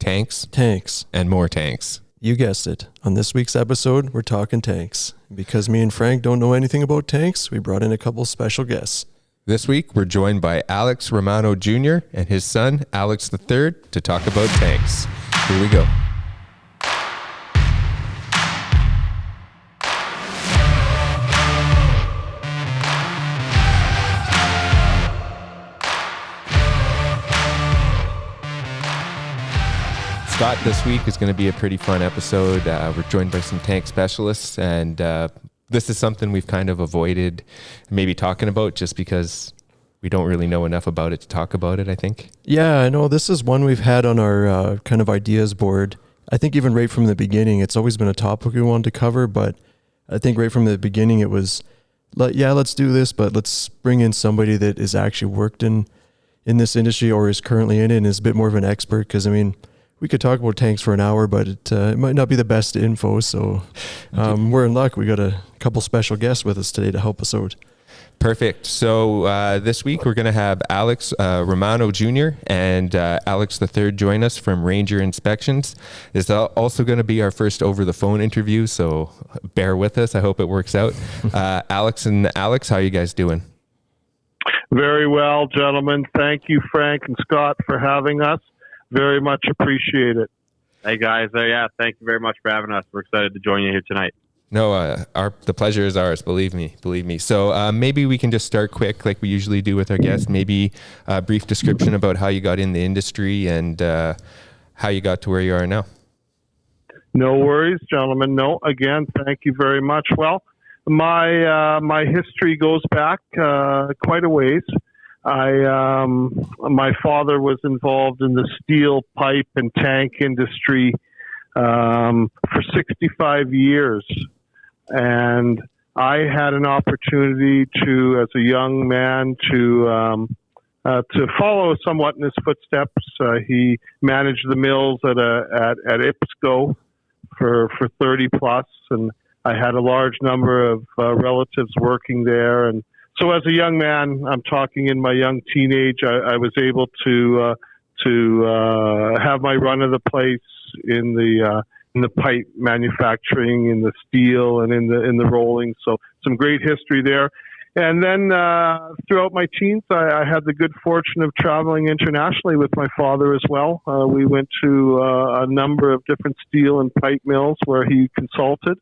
Tanks. Tanks. And more tanks. You guessed it. On this week's episode, we're talking tanks. Because me and Frank don't know anything about tanks, we brought in a couple special guests. This week, we're joined by Alex Romano Jr. and his son, Alex III, to talk about tanks. Here we go. Scott, this week is going to be a pretty fun episode. We're joined by some tank specialists, and this is something we've kind of avoided maybe talking about just because we don't really know enough about it to talk about it, I think. Yeah, I know. This is one we've had on our kind of ideas board. I think even right from the beginning, it's always been a topic we wanted to cover, but I think right from the beginning it was, let's do this, but let's bring in somebody that has actually worked in this industry or is currently in it and is a bit more of an expert, because, I mean, we could talk about tanks for an hour, but it might not be the best info. So we're in luck. We got a couple special guests with us today to help us out. Perfect. So this week we're going to have Alex Romano Jr. and Alex III join us from Ranger Inspections. It's also going to be our first over-the-phone interview, so bear with us. I hope it works out. Alex and Alex, how are you guys doing? Very well, gentlemen. Thank you, Frank and Scott, for having us. Very much appreciate it. Hey guys, thank you very much for having us. We're excited to join you here tonight. No, the pleasure is ours. Believe me. So maybe we can just start quick, like we usually do with our guests. Maybe a brief description about how you got in the industry and how you got to where you are now. No worries, gentlemen. No, again, thank you very much. Well, my history goes back quite a ways. My father was involved in the steel pipe and tank industry for 65 years, and I had an opportunity to, as a young man, to follow somewhat in his footsteps. He managed the mills at IPSCO for 30 plus, and I had a large number of relatives working there. And so as a young man, I'm talking in my young teenage, I was able to have my run of the place in the pipe manufacturing, in the steel, and in the rolling. So some great history there. And then throughout my teens, I had the good fortune of traveling internationally with my father as well. We went to a number of different steel and pipe mills where he consulted.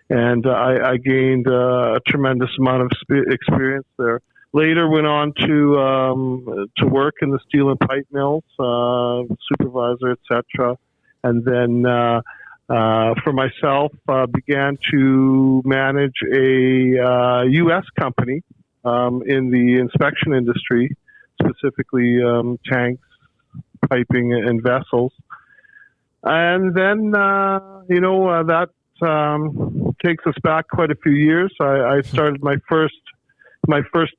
And I gained a tremendous amount of experience there. Later went on to work in the steel and pipe mills, supervisor, etc. And then for myself, began to manage a U.S. company in the inspection industry, specifically tanks, piping, and vessels. And then, that takes us back quite a few years. I started my first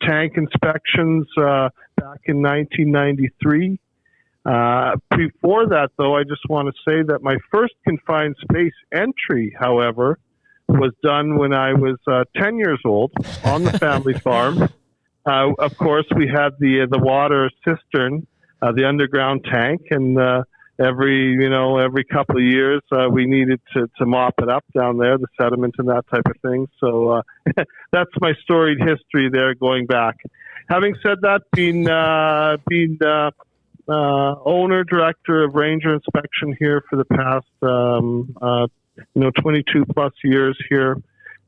tank inspections back in 1993. Before that, though, I just want to say that my first confined space entry, however, was done when I was 10 years old on the family farm. Of course, we had the water cistern, the underground tank, and every couple of years, we needed to mop it up down there, the sediment and that type of thing. So that's my storied history there going back. Having said that, being owner, director of Ranger Inspection here for the past 22 plus years here,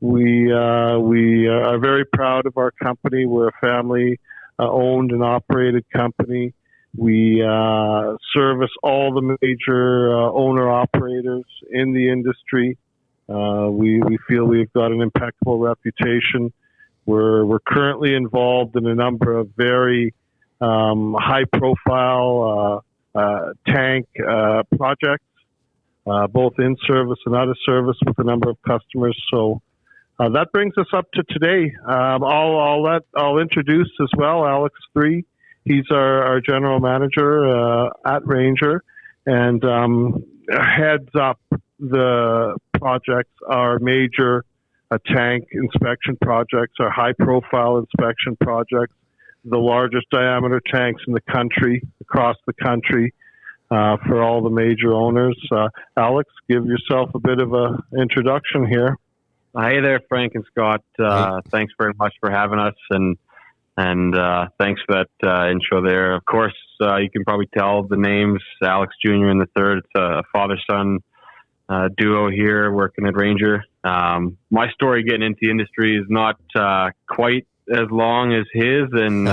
we are very proud of our company. We're a family owned and operated company. We service all the major owner-operators in the industry. We feel we've got an impeccable reputation. We're currently involved in a number of very high-profile tank projects, both in service and out of service with a number of customers. So that brings us up to today. I'll introduce as well Alex III. He's our general manager at Ranger, and heads up the projects, our major tank inspection projects, our high-profile inspection projects, the largest diameter tanks in the country, across the country. for all the major owners. Alex, give yourself a bit of a introduction here. Hey there, Frank and Scott. Thanks very much for having us, and thanks for that intro there. Of course, you can probably tell the names, Alex Jr. and the third. It's a father-son duo here working at Ranger. My story getting into the industry is not quite as long as his, and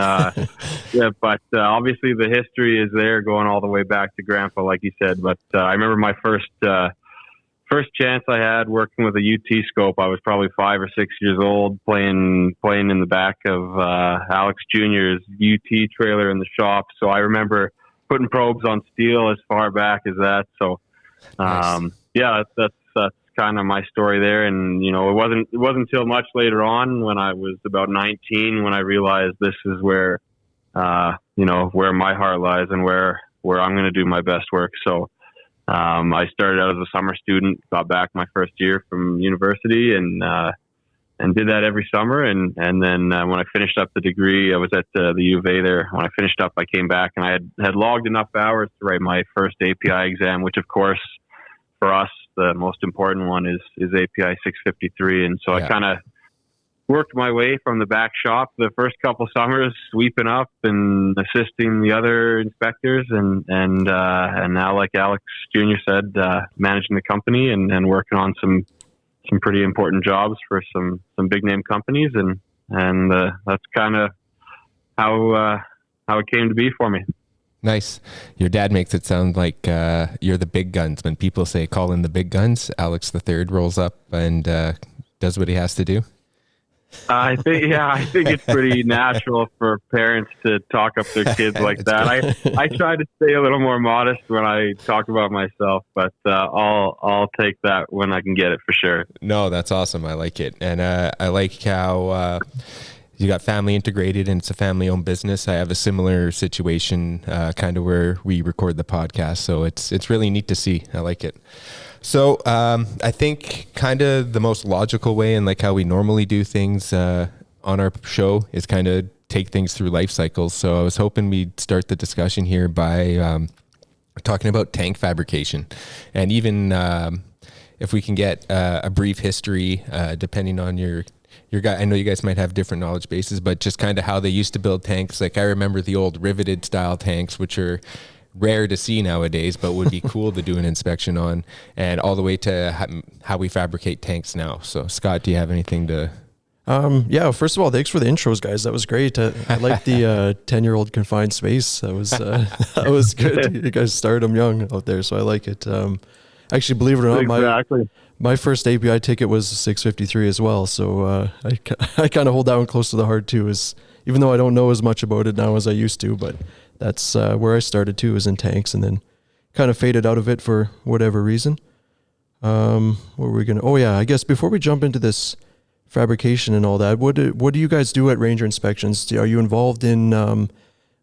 but obviously the history is there, going all the way back to Grandpa, like you said. But I remember my first chance I had working with a UT scope. I was probably 5 or 6 years old, playing in the back of Alex Jr.'s UT trailer in the shop. So I remember putting probes on steel as far back as that. So Nice. yeah, that's kind of my story there. And it wasn't until much later on, when I was about 19, when I realized this is where where my heart lies and where I'm going to do my best work. So I started out as a summer student, got back my first year from university, and did that every summer. And then when I finished up the degree, I was at the U of A there. When I finished up, I came back and I had logged enough hours to write my first API exam, which of course for us, the most important one is API 653. And so I kind of worked my way from the back shop the first couple summers, sweeping up and assisting the other inspectors, and now, like Alex Jr. said, managing the company and working on some pretty important jobs for some big name companies, and that's kind of how it came to be for me. Nice. Your dad makes it sound like you're the big guns. When people say call in the big guns, Alex the third rolls up and does what he has to do. I think it's pretty natural for parents to talk up their kids like that. I try to stay a little more modest when I talk about myself, but I'll take that when I can get it, for sure. No, that's awesome. I like it. And I like how you got family integrated and it's a family owned business. I have a similar situation kind of where we record the podcast. So it's really neat to see. I like it. So I think kind of the most logical way, and like how we normally do things on our show, is kind of take things through life cycles. So I was hoping we'd start the discussion here by talking about tank fabrication, and even if we can get a brief history, depending on your guy. I know you guys might have different knowledge bases, but just kind of how they used to build tanks. Like I remember the old riveted style tanks, which are rare to see nowadays, but would be cool to do an inspection on, and all the way to how we fabricate tanks now. So Scott, do you have anything to... Yeah, first of all, thanks for the intros, guys. That was great. I like the 10-year-old confined space. That was good. You guys started them young out there, so I like it. Actually, believe it or not, my first API ticket was 653 as well, so I kind of hold that one close to the heart too, even though I don't know as much about it now as I used to, but that's where I started too, is in tanks, and then kind of faded out of it for whatever reason. What were we gonna? Oh yeah, I guess before we jump into this fabrication and all that, what do you guys do at Ranger Inspections? Are you involved in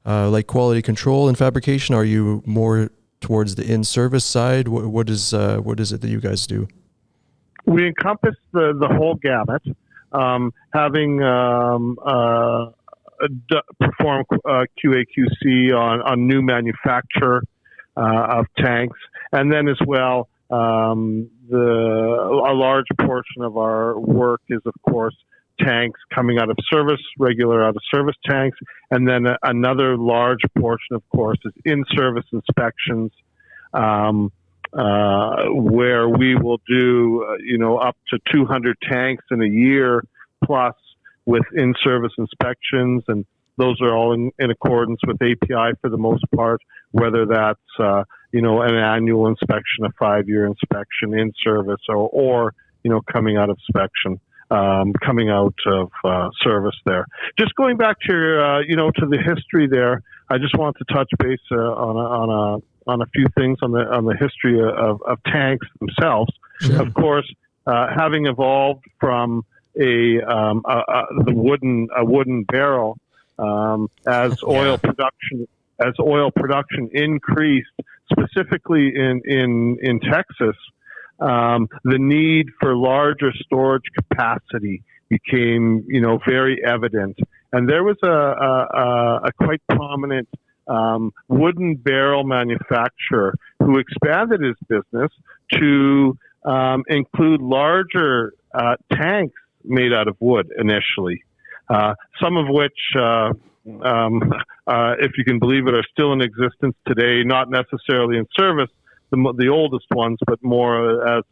like quality control and fabrication? Are you more towards the in-service side? What is it that you guys do? We encompass the whole gamut, having perform QA/QC on new manufacture of tanks, and then as well, a large portion of our work is, of course, tanks coming out of service, regular out of service tanks, and then another large portion, of course, is in-service inspections, where we will do up to 200 tanks in a year plus, with in-service inspections, and those are all in accordance with API for the most part, whether that's an annual inspection, a 5-year inspection in service, or coming out of service there. Just going back to your, to the history there, I just want to touch base on a few things on the history of tanks themselves. Sure. Of course, having evolved from a wooden barrel, as oil production increased, specifically in Texas, the need for larger storage capacity became very evident, and there was a quite prominent wooden barrel manufacturer who expanded his business to include larger tanks made out of wood initially, some of which, if you can believe it, are still in existence today, not necessarily in service, the oldest ones, but more as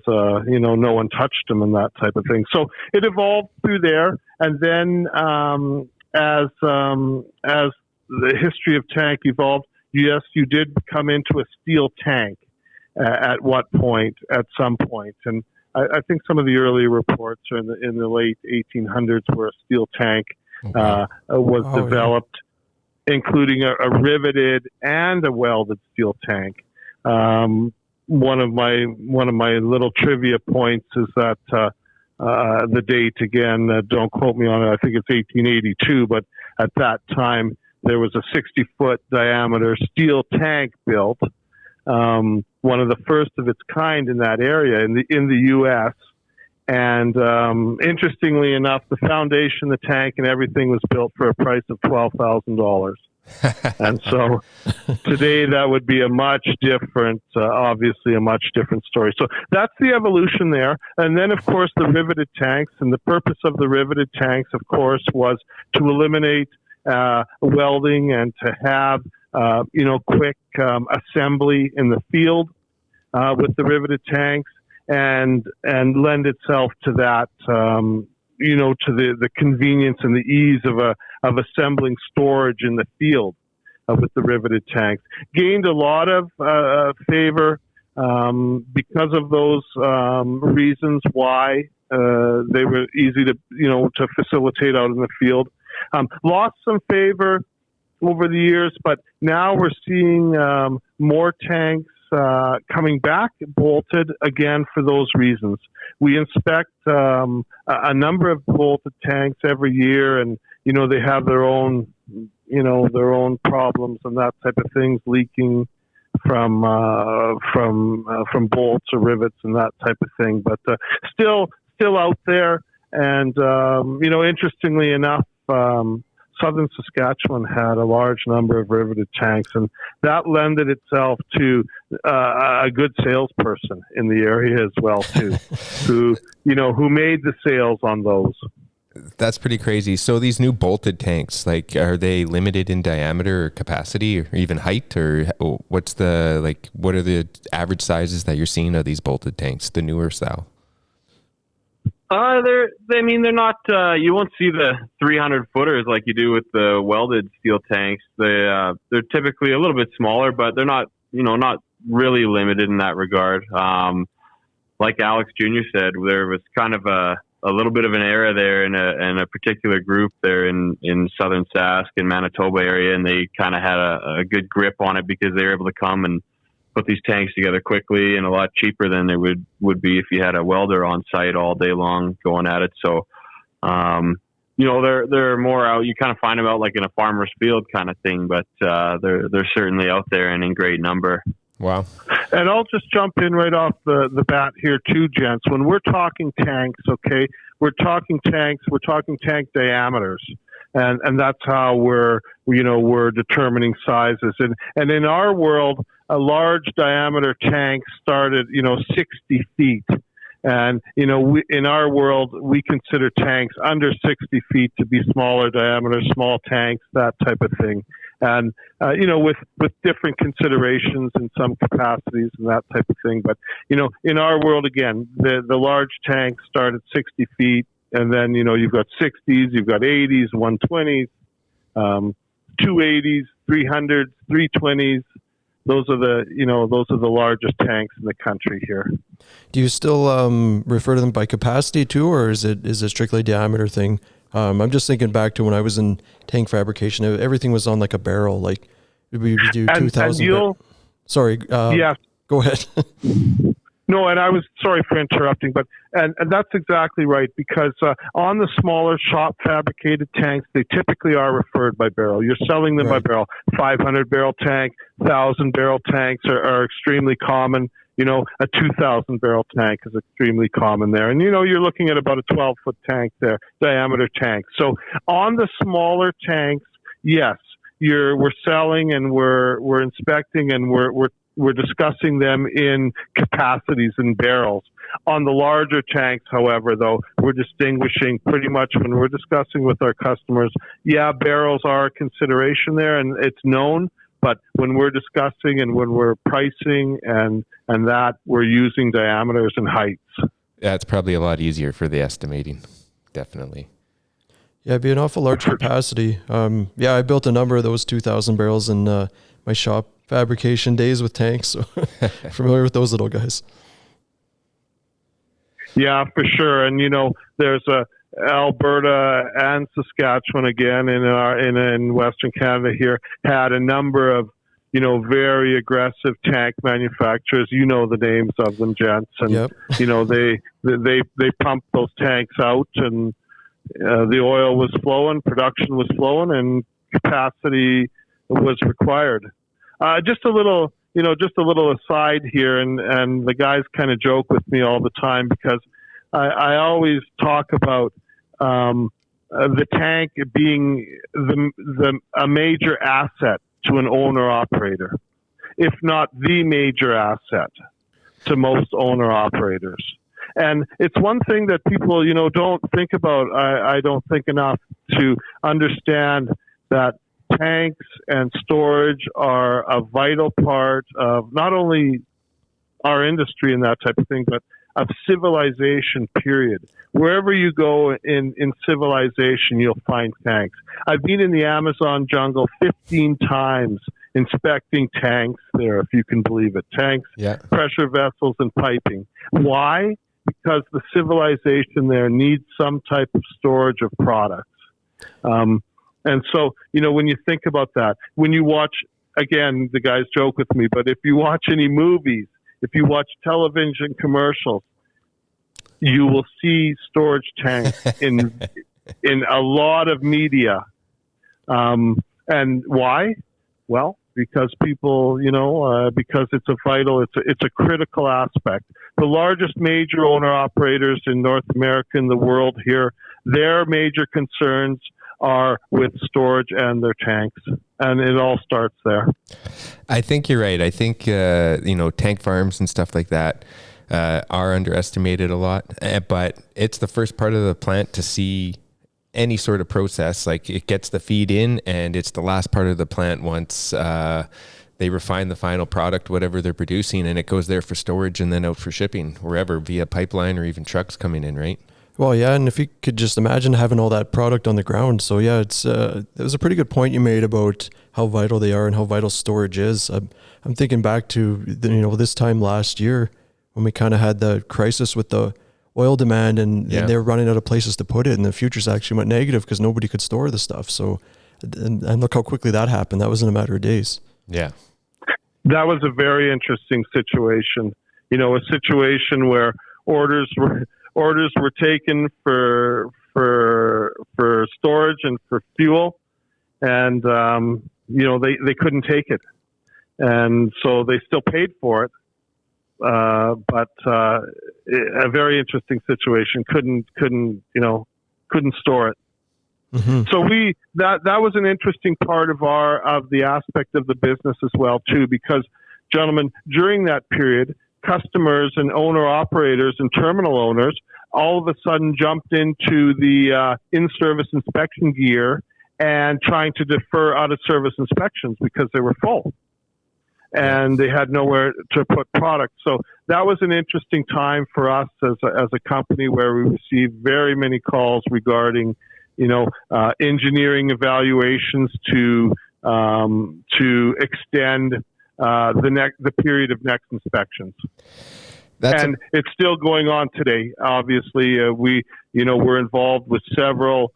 no one touched them and that type of thing. So it evolved through there, and then as the history of tank evolved, yes, you did come into a steel tank at some point, and I think some of the early reports are in the late 1800s where a steel tank was developed, including a riveted and a welded steel tank. One of my little trivia points is that the date, again, don't quote me on it, I think it's 1882, but at that time there was a 60-foot diameter steel tank built, one of the first of its kind in that area in the U.S. And interestingly enough, the foundation, the tank, and everything was built for a price of $12,000. And so today that would be a much different story. So that's the evolution there. And then, of course, the riveted tanks. And the purpose of the riveted tanks, of course, was to eliminate welding and to have quick assembly in the field with the riveted tanks, and lend itself to that, to the convenience and the ease of assembling storage in the field with the riveted tanks. Gained a lot of favor because of those reasons why they were easy to facilitate out in the field. Lost some favor over the years, but now we're seeing more tanks coming back bolted again for those reasons. We inspect a number of bolted tanks every year, and they have their own problems and that type of things, leaking from bolts or rivets and that type of thing. But still out there, and interestingly enough, southern Saskatchewan had a large number of riveted tanks, and that lended itself to a good salesperson in the area as well too, who made the sales on those. That's pretty crazy. So these new bolted tanks, are they limited in diameter or capacity or even height, or what are the average sizes that you're seeing of these bolted tanks, the newer style? They're not, you won't see the 300 footers like you do with the welded steel tanks. They're typically a little bit smaller, but they're not, not really limited in that regard. Like Alex Jr. said, there was kind of a little bit of an era there in a particular group there in southern Sask and Manitoba area, and they kind of had a good grip on it because they were able to come and put these tanks together quickly and a lot cheaper than it would be if you had a welder on site all day long going at it. So, they're more out. You kind of find them out like in a farmer's field kind of thing, but they're certainly out there and in great number. Wow. And I'll just jump in right off the bat here too, gents. When we're talking tanks, okay, we're talking tank diameters. And that's how we're determining sizes. And in our world, a large diameter tank started, 60 feet. And, in our world, we consider tanks under 60 feet to be smaller diameter, small tanks, that type of thing. And, with different considerations in some capacities and that type of thing. But, in our world, again, the large tanks start at 60 feet. And then, you've got 60s, you've got 80s, 120s, 280s, 300s, 320s. Those are the largest tanks in the country here. Do you still refer to them by capacity too, or is it strictly a diameter thing? I'm just thinking back to when I was in tank fabrication. Everything was on like a barrel. Like we do 2,000. Sorry. Yeah. Go ahead. No, and I was sorry for interrupting, but and that's exactly right, because on the smaller shop fabricated tanks, they typically are referred by barrel. You're selling them by barrel. 500 barrel tank, 1,000 barrel tanks are extremely common. A 2,000 barrel tank is extremely common there, and you're looking at about a 12-foot tank there, diameter tank. So on the smaller tanks, yes, we're selling and we're inspecting and we're discussing them in capacities and barrels. On the larger tanks, however, though, we're distinguishing pretty much when we're discussing with our customers. Yeah, barrels are a consideration there, and it's known. But when we're discussing and when we're pricing and that, we're using diameters and heights. Yeah, it's probably a lot easier for the estimating. Definitely. Yeah, it'd be an awful large capacity. Yeah, I built a number of those 2,000 barrels in my shop fabrication days with tanks. So familiar with those little guys. Yeah, for sure. And there's Alberta and Saskatchewan again in Western Canada here had a number of very aggressive tank manufacturers. You know the names of them, gents, and Yep. they pumped those tanks out, and the oil was flowing, production was flowing, and capacity was required. Just a little aside here, and the guys kind of joke with me all the time because I always talk about the tank being a major asset to an owner-operator, if not the major asset to most owner-operators. And it's one thing that people, don't think about, I don't think enough, to understand that tanks and storage are a vital part of not only our industry and that type of thing, but of civilization, period. Wherever you go in civilization, you'll find tanks. I've been in the Amazon jungle 15 times inspecting tanks there, if you can believe it. Tanks, Yeah. pressure vessels, and piping. Why? Because the civilization there needs some type of storage of products. And so, when you think about that, when you watch, again, the guys joke with me, but if you watch any movies, if you watch television commercials, you will see storage tanks in a lot of media. And why? Well, because people, because it's a critical aspect. The largest major owner operators in North America and the world here, their major concerns are with storage and their tanks, and it all starts there. I think you're right. I think, tank farms and stuff like that are underestimated a lot, but it's the first part of the plant to see any sort of process. Like, it gets the feed in, and it's the last part of the plant once they refine the final product, whatever they're producing, and it goes there for storage and then out for shipping wherever via pipeline or even trucks coming in, right? Well, yeah, and if you could just imagine having all that product on the ground. So yeah, it was a pretty good point you made about how vital they are and how vital storage is. I'm thinking back to this time last year when we kind of had the crisis with the oil demand, and they were running out of places to put it, and the futures actually went negative because nobody could store the stuff. So, and look how quickly that happened. That was in a matter of days. Yeah, that was a very interesting situation. A situation where orders were taken for storage and for fuel, and they couldn't take it, and so they still paid for it, but a very interesting situation. Couldn't store it. Mm-hmm. So that was an interesting part of the aspect of the business as well too, because, gentlemen, during that period, customers and owner-operators and terminal owners all of a sudden jumped into the in-service inspection gear and trying to defer out-of-service inspections because they were full and they had nowhere to put product. So that was an interesting time for us as a company, where we received very many calls regarding, engineering evaluations to extend the period of next inspections. And it's still going on today. Obviously, we're involved with several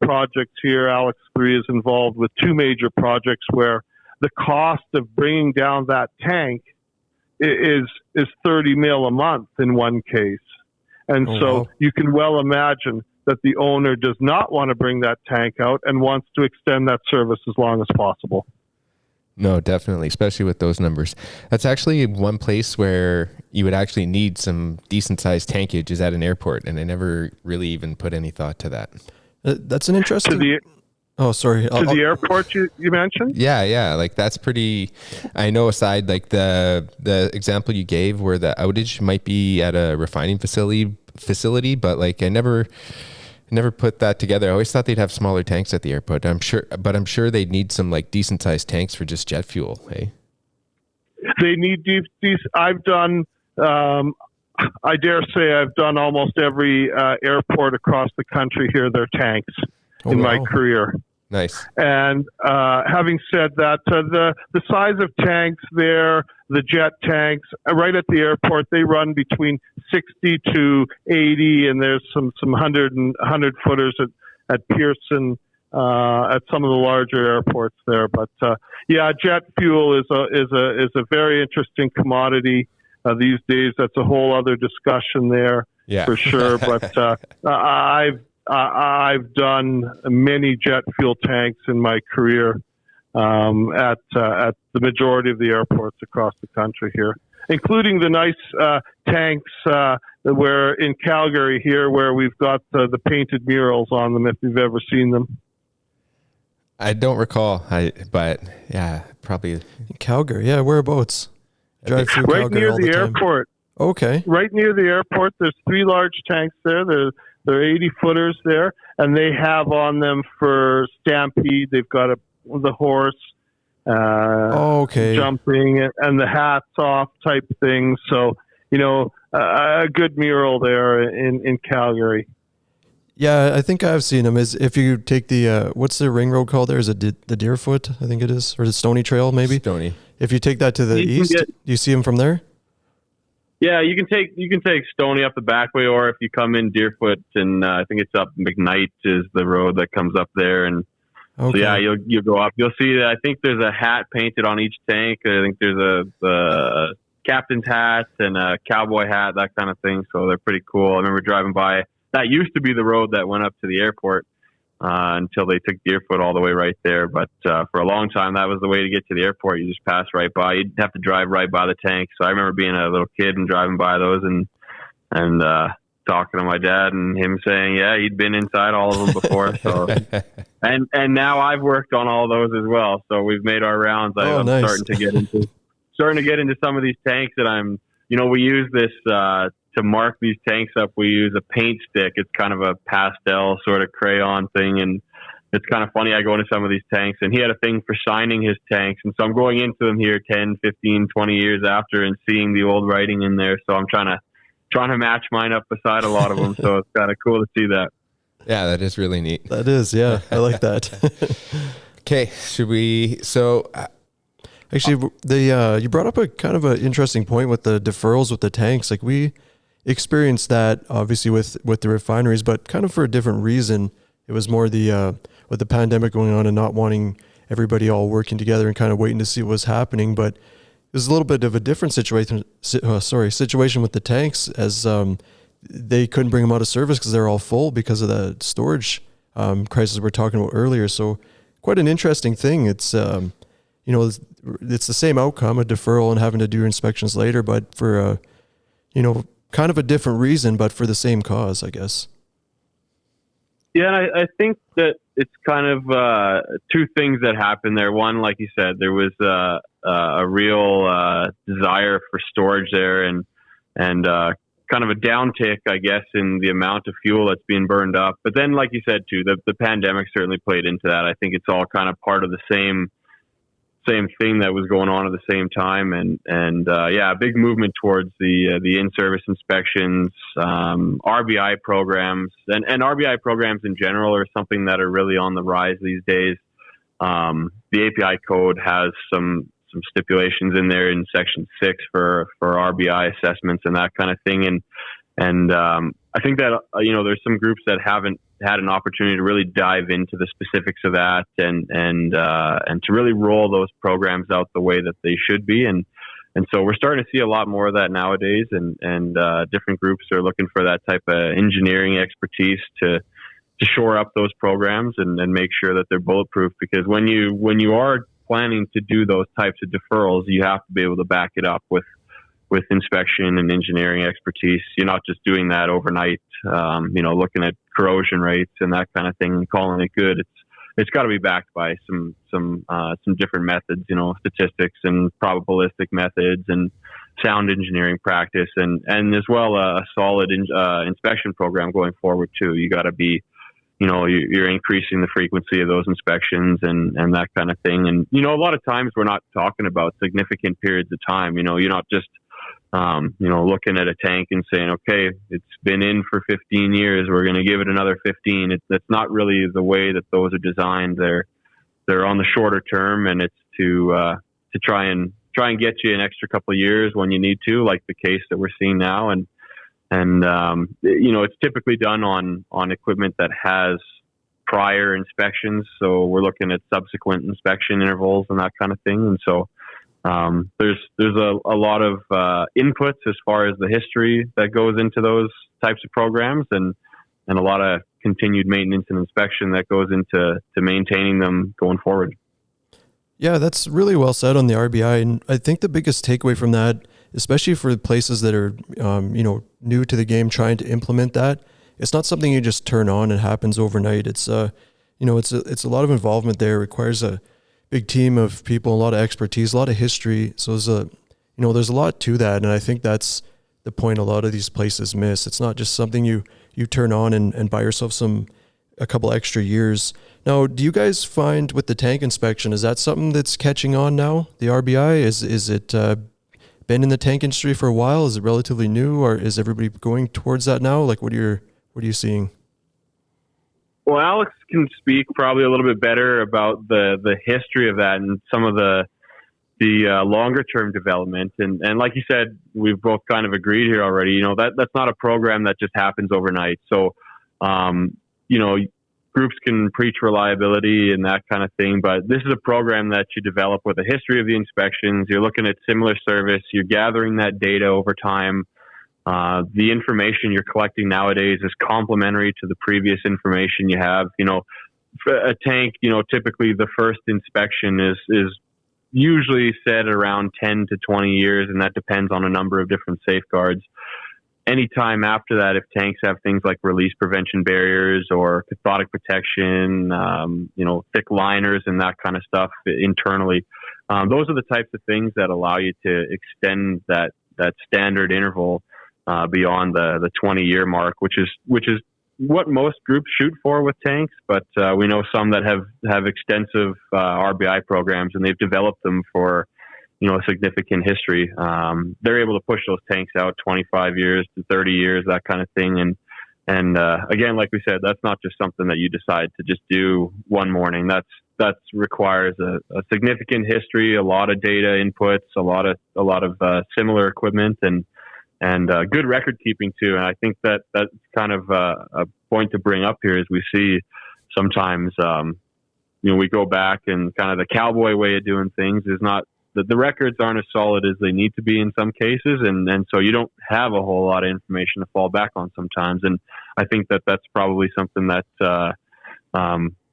projects here. Alex 3 is involved with two major projects where the cost of bringing down that tank is $30 million a month in one case. And wow. You can well imagine that the owner does not want to bring that tank out and wants to extend that service as long as possible. No, definitely, especially with those numbers. That's actually one place where you would actually need some decent-sized tankage is at an airport, and I never really even put any thought to that. That's an interesting... Oh, sorry. To the airport you mentioned? Yeah, like that's pretty. I know aside like the example you gave where the outage might be at a refining facility, but like I never put that together. I always thought they'd have smaller tanks at the airport. I'm sure they'd need some like decent sized tanks for just jet fuel. Hey, They need these. I've done. I dare say I've done almost every airport across the country here. Their tanks in my career. Nice. And having said that, the size of tanks there, the jet tanks right at the airport, they run between 60 to 80, and there's some 100 footers at Pearson at some of the larger airports there. But yeah, jet fuel is a very interesting commodity these days. That's a whole other discussion there, for sure. But I've done many jet fuel tanks in my career at the majority of the airports across the country here, including the nice tanks where in Calgary here, where we've got the painted murals on them. If you've ever seen them, I don't recall. But yeah, probably Calgary. Yeah, whereabouts? Drive through right Calgary near all the time. airport. Okay. Right near the airport, there's 3 large tanks there. They're 80 footers there, and they have on them for Stampede. They've got the horse jumping and the hats off type thing. So, a good mural there in Calgary. Yeah, I think I've seen them. Is if you take the what's the ring road called there? Is it the Deerfoot? I think it is, or the Stony Trail maybe. Stony. If you take that to the east, do you see them from there? Yeah, you can take Stony up the back way, or if you come in Deerfoot, and I think it's up McKnight is the road that comes up there, and so yeah, you'll go up. You'll see that I think there's a hat painted on each tank. I think there's a captain's hat and a cowboy hat, that kind of thing. So they're pretty cool. I remember driving by. That used to be the road that went up to the airport until they took Deerfoot all the way right there. But for a long time, that was the way to get to the airport. You just pass right by. You'd have to drive right by the tank. So I remember being a little kid and driving by those and talking to my dad and him saying, yeah, he'd been inside all of them before. So and now I've worked on all those as well. So we've made our rounds. I'm nice. starting to get into some of these tanks that I'm. We use this. To mark these tanks up, we use a paint stick. It's kind of a pastel sort of crayon thing, and it's kind of funny. I go into some of these tanks, and he had a thing for signing his tanks, and so I'm going into them here 10, 15, 20 years after and seeing the old writing in there, so I'm trying to match mine up beside a lot of them, so it's kind of cool to see that. Yeah, that is really neat. That is, yeah. I like that. Okay, should we... So... Actually, you brought up a kind of an interesting point with the deferrals with the tanks. Like we experienced that obviously with the refineries, but kind of for a different reason. It was more the with the pandemic going on and not wanting everybody all working together and kind of waiting to see what was happening. But it was a little bit of a different situation with the tanks, as they couldn't bring them out of service because they're all full because of the storage crisis we were talking about earlier. So quite an interesting thing. It's it's the same outcome, a deferral and having to do inspections later, but for kind of a different reason, but for the same cause, I guess. Yeah, and I think that it's kind of 2 things that happened there. One, like you said, there was a real desire for storage there, and kind of a downtick, I guess, in the amount of fuel that's being burned up. But then, like you said too, the pandemic certainly played into that. I think it's all kind of part of the same thing that was going on at the same time, and a big movement towards the in-service inspections, RBI programs, and RBI programs in general are something that are really on the rise these days. The API code has some stipulations in there in Section 6 for RBI assessments and that kind of thing, and I think that there's some groups that haven't had an opportunity to really dive into the specifics of that and to really roll those programs out the way that they should be. And so we're starting to see a lot more of that nowadays, and different groups are looking for that type of engineering expertise to shore up those programs and make sure that they're bulletproof, because when you are planning to do those types of deferrals, you have to be able to back it up with inspection and engineering expertise. You're not just doing that overnight, looking at corrosion rates and that kind of thing and calling it good. it's got to be backed by some different methods, statistics and probabilistic methods and sound engineering practice, and as well a solid inspection program going forward too. You got to be, you're increasing the frequency of those inspections and that kind of thing. And, a lot of times we're not talking about significant periods of time. You're not just, looking at a tank and saying, okay, it's been in for 15 years. We're going to give it another 15. That's not really the way that those are designed. They're on the shorter term, and it's to try and get you an extra couple of years when you need to, like the case that we're seeing now. And it's typically done on equipment that has prior inspections. So we're looking at subsequent inspection intervals and that kind of thing. And so there's a lot of inputs as far as the history that goes into those types of programs, and a lot of continued maintenance and inspection that goes into maintaining them going forward. Yeah, that's really well said on the RBI. And I think the biggest takeaway from that, especially for places that are, new to the game, trying to implement that, it's not something you just turn on and happens overnight. It's, it's a lot of involvement there. It requires a big team of people, a lot of expertise, a lot of history. So there's a lot to that. And I think that's the point a lot of these places miss. It's not just something you turn on and buy yourself a couple extra years. Now, do you guys find with the tank inspection, is that something that's catching on now, the RBI? Is it been in the tank industry for a while? Is it relatively new, or is everybody going towards that now? Like, what are you seeing? Well, Alex can speak probably a little bit better about the history of that and some of the longer term development. And like you said, we've both kind of agreed here already. That's not a program that just happens overnight. So, groups can preach reliability and that kind of thing, but this is a program that you develop with a history of the inspections. You're looking at similar service. You're gathering that data over time. The information you're collecting nowadays is complementary to the previous information you have. A tank, typically the first inspection is usually set around 10 to 20 years, and that depends on a number of different safeguards. Anytime after that, if tanks have things like release prevention barriers or cathodic protection, thick liners and that kind of stuff internally, those are the types of things that allow you to extend that standard interval beyond the 20-year mark, which is what most groups shoot for with tanks. But we know some that have extensive RBI programs, and they've developed them for a significant history. They're able to push those tanks out 25 years to 30 years, that kind of thing. And again, like we said, that's not just something that you decide to just do one morning. That requires a significant history, a lot of data inputs, a lot of similar equipment, and good record keeping too. And I think that's kind of a point to bring up here, is we see sometimes, we go back and kind of the cowboy way of doing things is not, the records aren't as solid as they need to be in some cases. And so you don't have a whole lot of information to fall back on sometimes. And I think that's probably something that,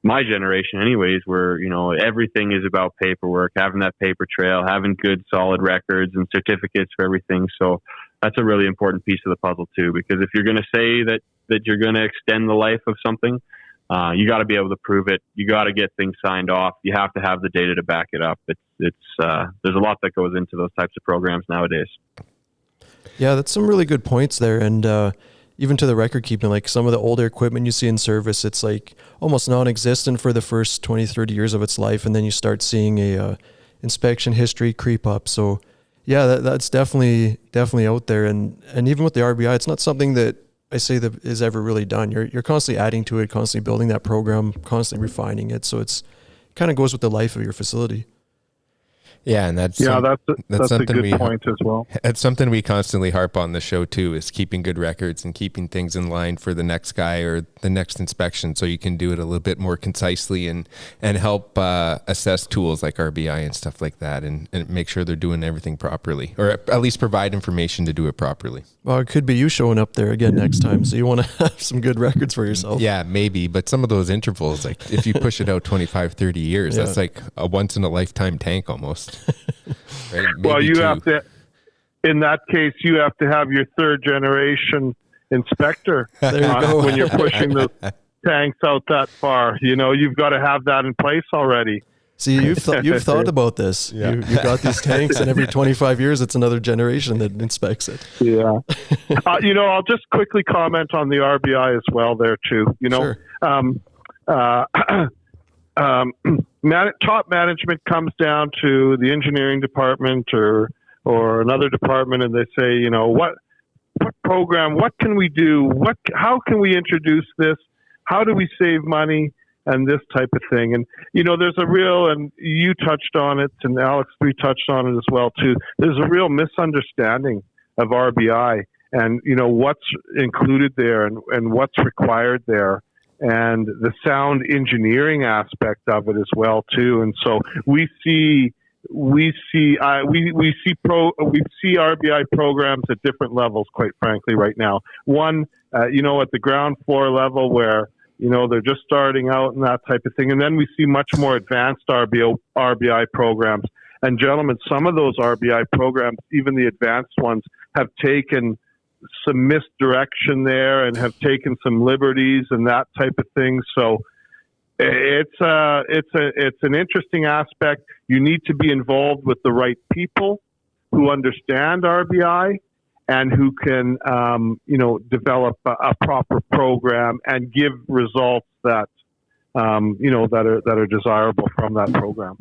my generation anyways, where, everything is about paperwork, having that paper trail, having good solid records and certificates for everything. So that's a really important piece of the puzzle too, because if you're going to say that you're going to extend the life of something, you got to be able to prove it. You got to get things signed off. You have to have the data to back it up. There's a lot that goes into those types of programs nowadays. Yeah, that's some really good points there. And even to the record keeping, like some of the older equipment you see in service, it's like almost non-existent for the first 20, 30 years of its life. And then you start seeing a inspection history creep up. So yeah, that's definitely out there. And even with the RBI, it's not something that I say that is ever really done. You're constantly adding to it, constantly building that program, constantly refining it. So it kind of goes with the life of your facility. Yeah, and that's a good point as well. It's something we constantly harp on the show too, is keeping good records and keeping things in line for the next guy or the next inspection, so you can do it a little bit more concisely and help assess tools like RBI and stuff like that, and make sure they're doing everything properly, or at least provide information to do it properly. Well, it could be you showing up there again next time, so you want to have some good records for yourself. Yeah, maybe, but some of those intervals, like if you push it out 25, 30 years, that's like a once in a lifetime tank almost. Right? Well, you have to, in that case, you have to have your third generation inspector there you go. when you're pushing those. tanks out that far. You've got to have that in place already. See, you've thought about this. Yeah. You got these tanks, and every 25 years, it's another generation that inspects it. Yeah. I'll just quickly comment on the RBI as well there too. Sure. Top management comes down to the engineering department or another department, and they say, what program, what can we do? How can we introduce this? How do we save money? And this type of thing. And, there's a real, and you touched on it, and Alex, we touched on it as well, too. There's a real misunderstanding of RBI and, what's included there and what's required there, and the sound engineering aspect of it as well, too. And so we see RBI programs at different levels, quite frankly, right now. One, at the ground floor level where, they're just starting out and that type of thing. And then we see much more advanced RBI programs. And gentlemen, some of those RBI programs, even the advanced ones, have taken some misdirection there and have taken some liberties and that type of thing. So it's an interesting aspect. You need to be involved with the right people who understand RBI and who can, develop a proper program and give results that, that are desirable from that program.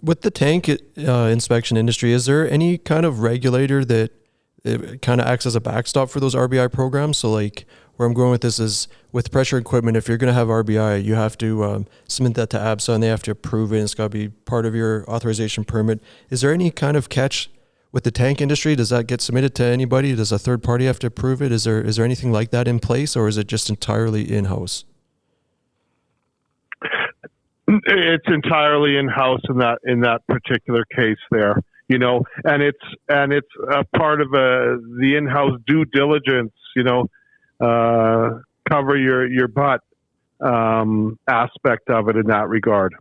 With the tank inspection industry, is there any kind of regulator that it kind of acts as a backstop for those RBI programs? So, like, where I'm going with this is with pressure equipment, if you're going to have RBI, you have to submit that to ABSA and they have to approve it. And it's got to be part of your authorization permit. Is there any kind of catch with the tank industry? Does that get submitted to anybody? Does a third party have to approve it? Is there anything like that in place, or is it just entirely in-house? It's entirely in-house in that particular case there, and it's a part of the in-house due diligence, cover your butt aspect of it in that regard.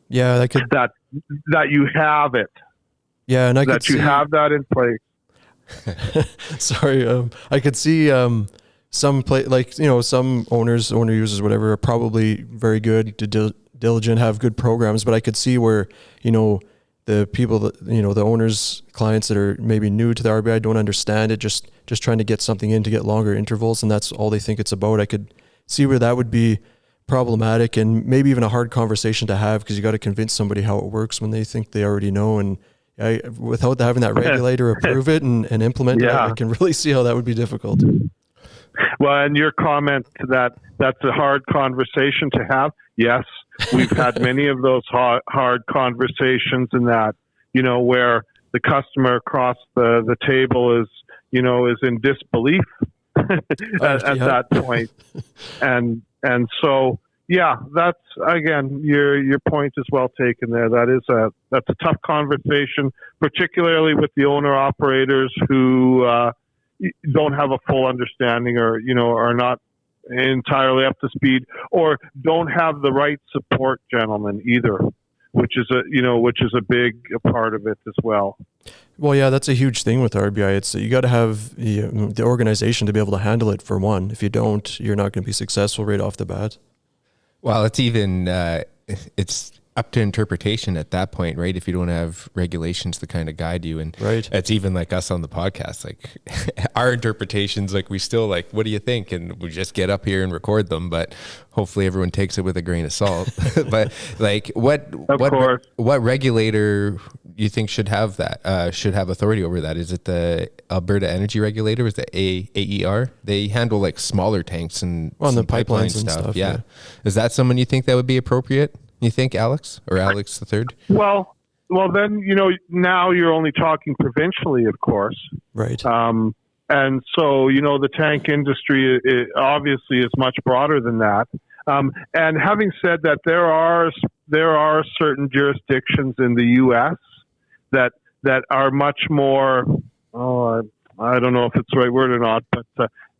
Yeah, that you have it. Yeah, and I could that you have that in place. Sorry, I could see some some owner users, whatever, are probably very good, diligent, have good programs, but I could see where the people that the owners, clients that are maybe new to the RBI don't understand it, just trying to get something in to get longer intervals, and that's all they think it's about. I could see where that would be problematic and maybe even a hard conversation to have, because you got to convince somebody how it works when they think they already know. And without having that regulator approve it and implement it, I can really see how that would be difficult. Well, and your comment to that's a hard conversation to have. Yes, we've had many of those hard conversations in that, where the customer across the table is in disbelief at that point. And so, yeah, that's, again, your point is well taken there. That's a tough conversation, particularly with the owner operators who don't have a full understanding or are not entirely up to speed or don't have the right support, gentlemen, either, which is a big part of it as well. Well, yeah, that's a huge thing with RBI. It's you got to have the organization to be able to handle it, for one. If you don't, you're not going to be successful right off the bat. Well, it's even it's up to interpretation at that point, right? If you don't have regulations to kind of guide you, and right, it's even like us on the podcast, like our interpretations, like we still like, what do you think? And we just get up here and record them, but hopefully everyone takes it with a grain of salt. But like, what regulator you think should have that? Should have authority over that? Is it the Alberta Energy Regulator? Is it AER? They handle like smaller tanks and the pipelines and stuff. Yeah. Is that someone you think that would be appropriate? You think, Alex, or Alex the Third? Well, then, now you're only talking provincially, of course. Right. And so, the tank industry obviously is much broader than that. And having said that, there are certain jurisdictions in the U.S. that are much more, I don't know if it's the right word or not, but,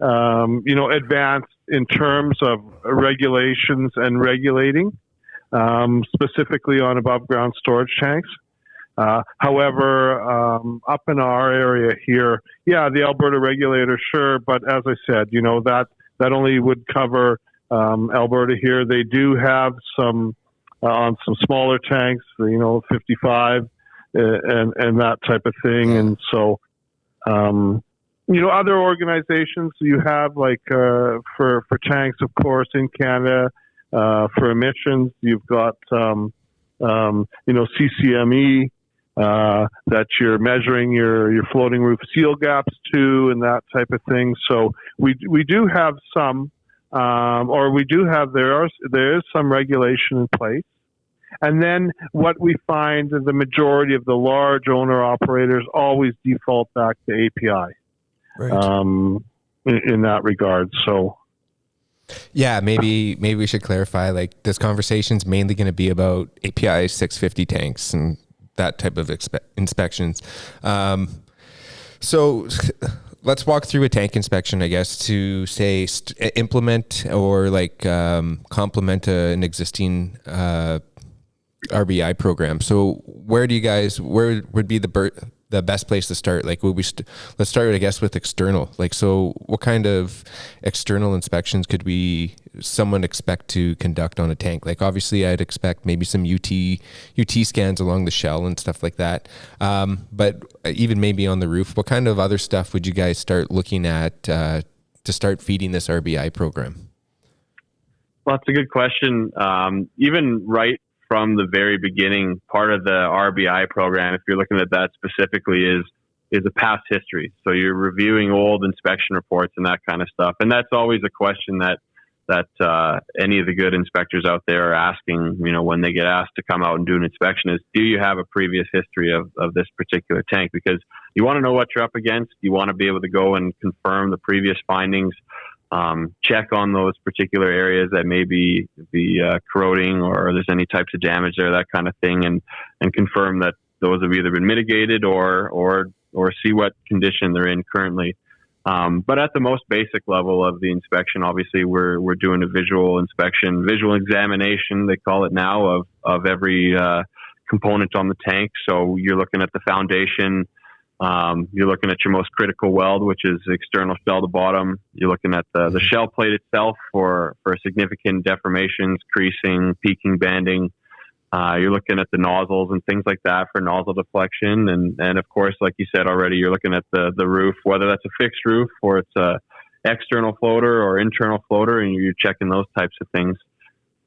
advanced in terms of regulations and regulating. Specifically on above ground storage tanks. However, up in our area here, the Alberta regulator, sure, but as I said, that only would cover Alberta here. They do have some on some smaller tanks, 55 and that type of thing. Yeah. And so, other organizations you have like for tanks, of course, in Canada for emissions, you've got CCME. That you're measuring your floating roof seal gaps to and that type of thing. So we do have some, there is some regulation in place. And then what we find is the majority of the large owner operators always default back to API, Right. in that regard. So. Yeah, maybe we should clarify, like, this conversation's mainly going to be about API 650 tanks and that type of inspections. So let's walk through a tank inspection, I guess, to say implement or like complement an existing RBI program. So where would be the best place to start? Like, let's start, I guess, with external. Like, so what kind of external inspections could someone expect to conduct on a tank? Like, obviously I'd expect maybe some UT scans along the shell and stuff like that. But even maybe on the roof, what kind of other stuff would you guys start looking at to start feeding this RBI program? Well, that's a good question. Even right from the very beginning, part of the RBI program, if you're looking at that specifically, is a past history. So you're reviewing old inspection reports and that kind of stuff. And that's always a question that any of the good inspectors out there are asking, when they get asked to come out and do an inspection, is, do you have a previous history of this particular tank? Because you want to know what you're up against. You want to be able to go and confirm the previous findings, check on those particular areas that may be corroding or there's any types of damage there, that kind of thing, and confirm that those have either been mitigated or see what condition they're in currently. But at the most basic level of the inspection, obviously we're doing a visual inspection, visual examination, they call it now, of every component on the tank. So you're looking at the foundation. You're looking at your most critical weld, which is external shell to bottom. You're looking at the shell plate itself for significant deformations, creasing, peaking, banding. You're looking at the nozzles and things like that for nozzle deflection. And of course, like you said already, you're looking at the roof, whether that's a fixed roof or it's a external floater or internal floater, and you're checking those types of things.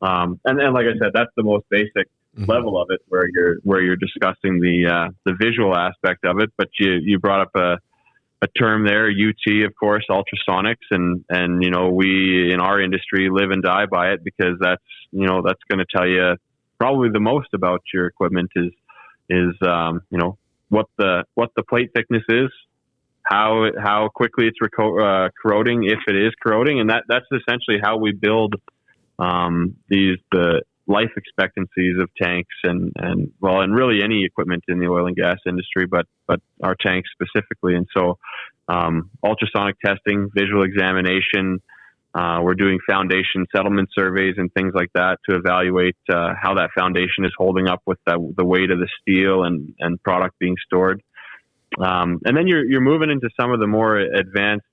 And like I said, that's the most basic level of it, where you're discussing the visual aspect of it. But you brought up a term there, UT, of course, ultrasonics, and we in our industry live and die by it, because that's going to tell you probably the most about your equipment is what the plate thickness is, how quickly it's corroding, if it is corroding, and that's essentially how we build the life expectancies of tanks and really any equipment in the oil and gas industry, but our tanks specifically. And so ultrasonic testing, visual examination, we're doing foundation settlement surveys and things like that to evaluate how that foundation is holding up with the weight of the steel and product being stored. And then you're moving into some of the more advanced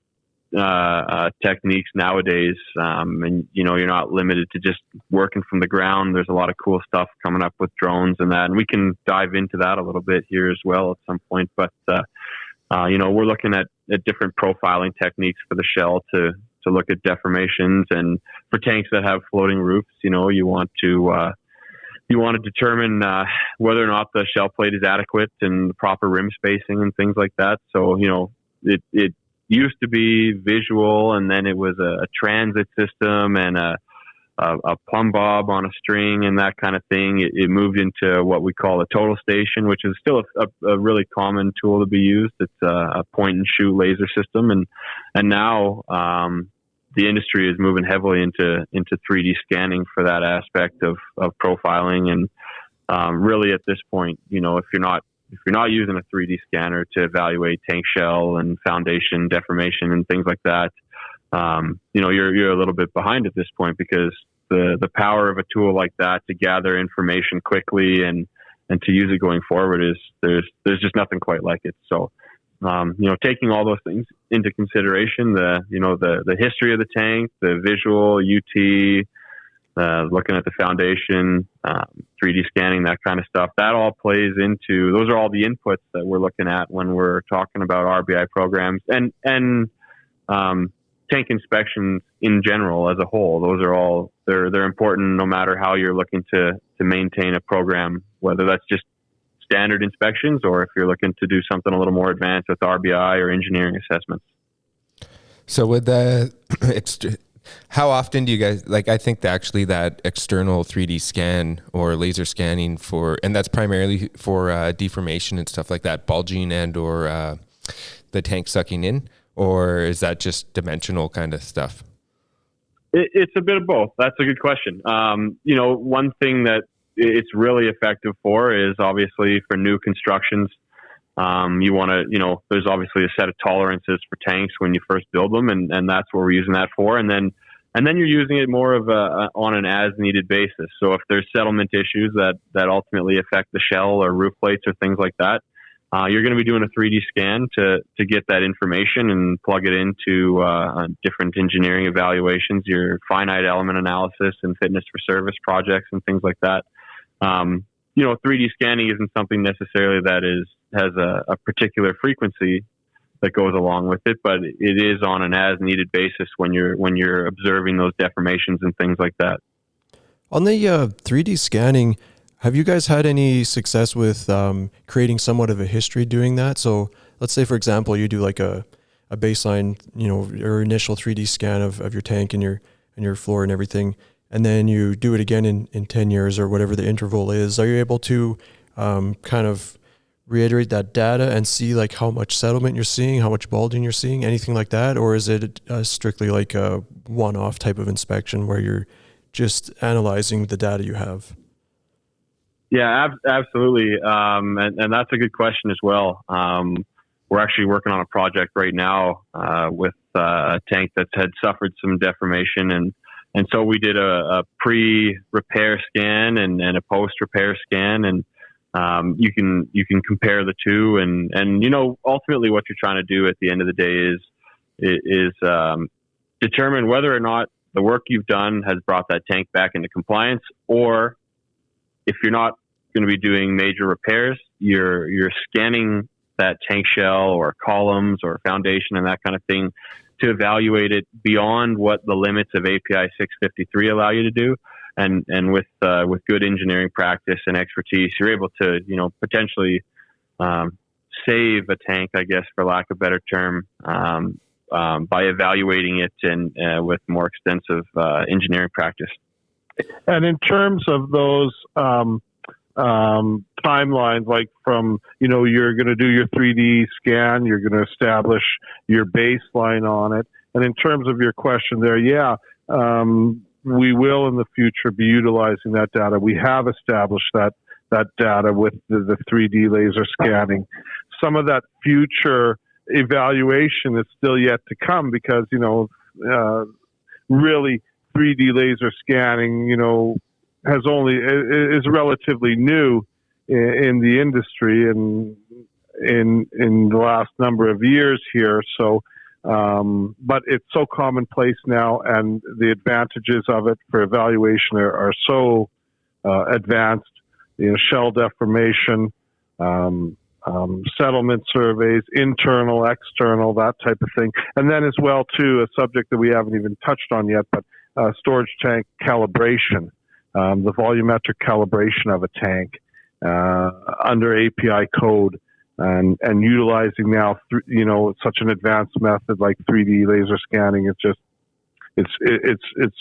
techniques nowadays, and you're not limited to just working from the ground. There's a lot of cool stuff coming up with drones and that, and we can dive into that a little bit here as well at some point. But we're looking at different profiling techniques for the shell to look at deformations, and for tanks that have floating roofs, you want to determine whether or not the shell plate is adequate and the proper rim spacing and things like that. So it used to be visual, and then it was a transit system and a plumb bob on a string and that kind of thing. It moved into what we call a total station, which is still a really common tool to be used. It's a point and shoot laser system, and now the industry is moving heavily into 3D scanning for that aspect of profiling. And really at this point, if you're not using a 3D scanner to evaluate tank shell and foundation deformation and things like that, you're a little bit behind at this point, because the power of a tool like that to gather information quickly and to use it going forward there's just nothing quite like it. So taking all those things into consideration, the history of the tank, the visual, UT, looking at the foundation, 3D scanning, that kind of stuff, that all plays into, those are all the inputs that we're looking at when we're talking about RBI programs and tank inspections in general as a whole. Those are all, they're important no matter how you're looking to maintain a program, whether that's just standard inspections or if you're looking to do something a little more advanced with RBI or engineering assessments. So with the how often do you guys, like, I think that actually that external 3D scan or laser scanning and that's primarily for deformation and stuff like that, bulging and or the tank sucking in, or is that just dimensional kind of stuff? It's a bit of both. That's a good question. One thing that it's really effective for is obviously for new constructions. You want to, there's obviously a set of tolerances for tanks when you first build them, and that's what we're using that for. And then you're using it more of on an as needed basis. So if there's settlement issues that ultimately affect the shell or roof plates or things like that, you're going to be doing a 3D scan to get that information and plug it into different engineering evaluations, your finite element analysis and fitness for service projects and things like that. 3D scanning isn't something necessarily that has a particular frequency that goes along with it, but it is on an as needed basis when you're observing those deformations and things like that. On the 3D scanning, have you guys had any success with creating somewhat of a history doing that? So let's say, for example, you do like a baseline, your initial 3D scan of your tank and your floor and everything, and then you do it again in 10 years or whatever the interval is. Are you able to kind of reiterate that data and see like how much settlement you're seeing, how much bulging you're seeing, anything like that? Or is it strictly like a one-off type of inspection where you're just analyzing the data you have? Yeah, absolutely. And that's a good question as well. We're actually working on a project right now with a tank that's had suffered some deformation. And so we did a pre-repair scan and a post-repair scan. And you can compare the two. And ultimately what you're trying to do at the end of the day is determine whether or not the work you've done has brought that tank back into compliance, or if you're not going to be doing major repairs, you're scanning that tank shell or columns or foundation and that kind of thing to evaluate it beyond what the limits of API 653 allow you to do. And with good engineering practice and expertise, you're able to, potentially save a tank, I guess, for lack of a better term, by evaluating it and with more extensive engineering practice. And in terms of those timelines, like from, you're going to do your 3D scan, you're going to establish your baseline on it. And in terms of your question there, we will in the future be utilizing that data. We have established that data with the 3D laser scanning. Some of that future evaluation is still yet to come because, really 3D laser scanning, is relatively new in the industry and in the last number of years here. So, but it's so commonplace now, and the advantages of it for evaluation are so advanced. Shell deformation, settlement surveys, internal, external, that type of thing. And then as well, too, a subject that we haven't even touched on yet, but storage tank calibration, the volumetric calibration of a tank under API code, and utilizing now, such an advanced method like 3D laser scanning. It's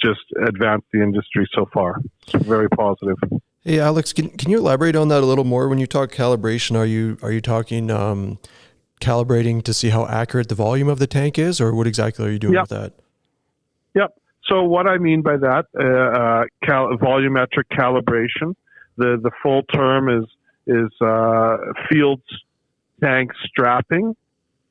just advanced the industry so far. It's very positive. Hey, Alex, can you elaborate on that a little more? When you talk calibration, are you talking calibrating to see how accurate the volume of the tank is, or what exactly are you doing with that? Yep. So what I mean by that, volumetric calibration, the full term is field tank strapping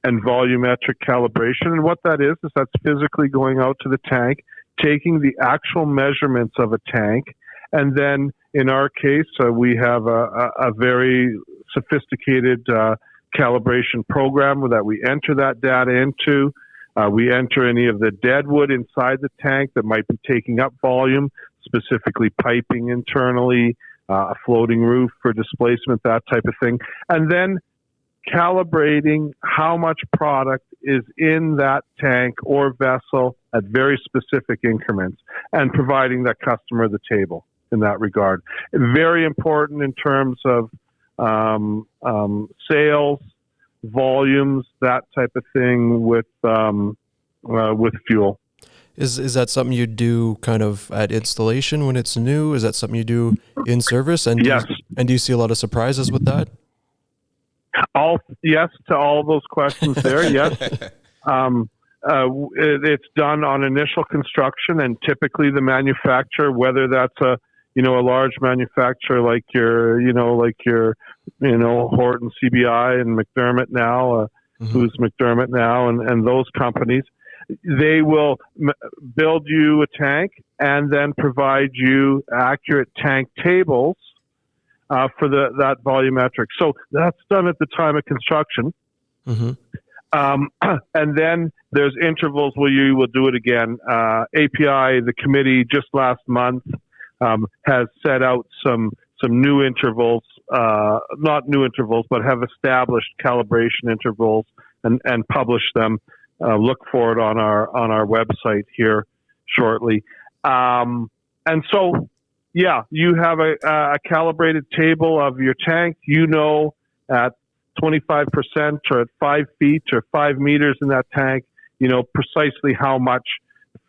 and volumetric calibration. And what that is that's physically going out to the tank, taking the actual measurements of a tank, and then in our case, we have a very sophisticated calibration program that we enter that data into. We enter any of the deadwood inside the tank that might be taking up volume, specifically piping internally, a floating roof for displacement, that type of thing. And then calibrating how much product is in that tank or vessel at very specific increments and providing that customer the table in that regard. Very important in terms of sales, volumes, that type of thing with fuel. Is that something you do kind of at installation when it's new? Is that something you do in service? And yes. Do you see a lot of surprises with that? Yes to all of those questions there. Yes. It's done on initial construction, and typically the manufacturer, whether that's a large manufacturer like your Horton CBI and McDermott now, who's McDermott now, and those companies, they will build you a tank and then provide you accurate tank tables for that volumetric. So that's done at the time of construction. And then there's intervals where you will do it again. API, the committee just last month, has set out some new intervals, not new intervals, but have established calibration intervals and published them. Look for it on our website here shortly. And so, yeah, you have a calibrated table of your tank. At 25% or at 5 feet or 5 meters in that tank, precisely how much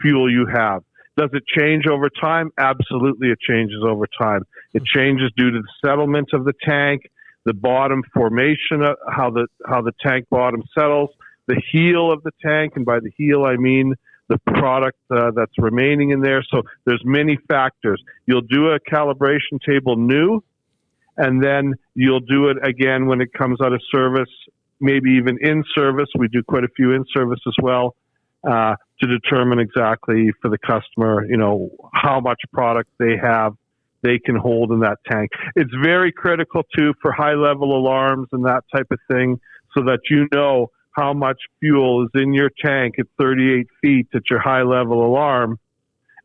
fuel you have. Does it change over time? Absolutely, it changes over time. It changes due to the settlement of the tank, the bottom formation, how the tank bottom settles, the heel of the tank, and by the heel I mean the product that's remaining in there. So there's many factors. You'll do a calibration table new, and then you'll do it again when it comes out of service, maybe even in service. We do quite a few in service as well, to determine exactly for the customer, how much product they can hold in that tank. It's very critical too for high level alarms and that type of thing, so that how much fuel is in your tank at 38 feet at your high level alarm,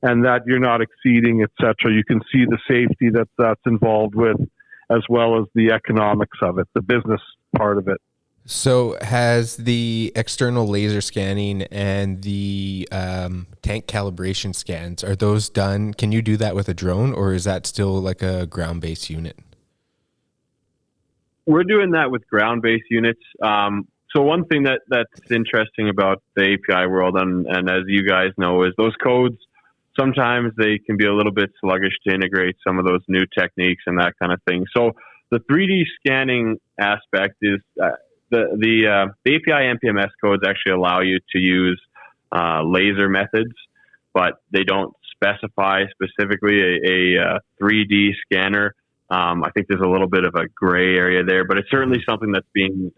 and that you're not exceeding, etc. You can see the safety that's involved with, as well as the economics of it, the business part of it. So has the external laser scanning and the tank calibration scans, are those done? Can you do that with a drone, or is that still like a ground-based unit? We're doing that with ground-based units. So one thing that's interesting about the API world, and as you guys know, is those codes, sometimes they can be a little bit sluggish to integrate some of those new techniques and that kind of thing. So the 3D scanning aspect is the API NPMS codes actually allow you to use laser methods, but they don't specify specifically a 3D scanner. I think there's a little bit of a gray area there, but it's certainly something that's being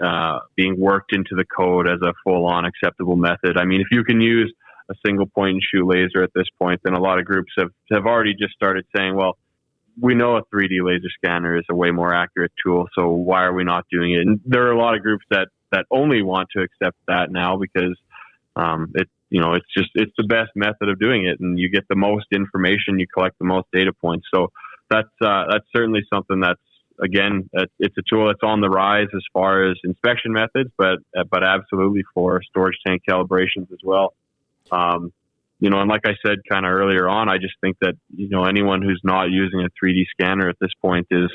worked into the code as a full-on acceptable method. I mean, if you can use a single point and shoot laser at this point, then a lot of groups have already just started saying, well, we know a 3D laser scanner is a way more accurate tool, so why are we not doing it? And there are a lot of groups that only want to accept that now because it's the best method of doing it, and you get the most information, you collect the most data points. So that's certainly something that's, again, it's a tool that's on the rise as far as inspection methods, but absolutely for storage tank calibrations as well. And like I said kind of earlier on, I just think that anyone who's not using a 3D scanner at this point is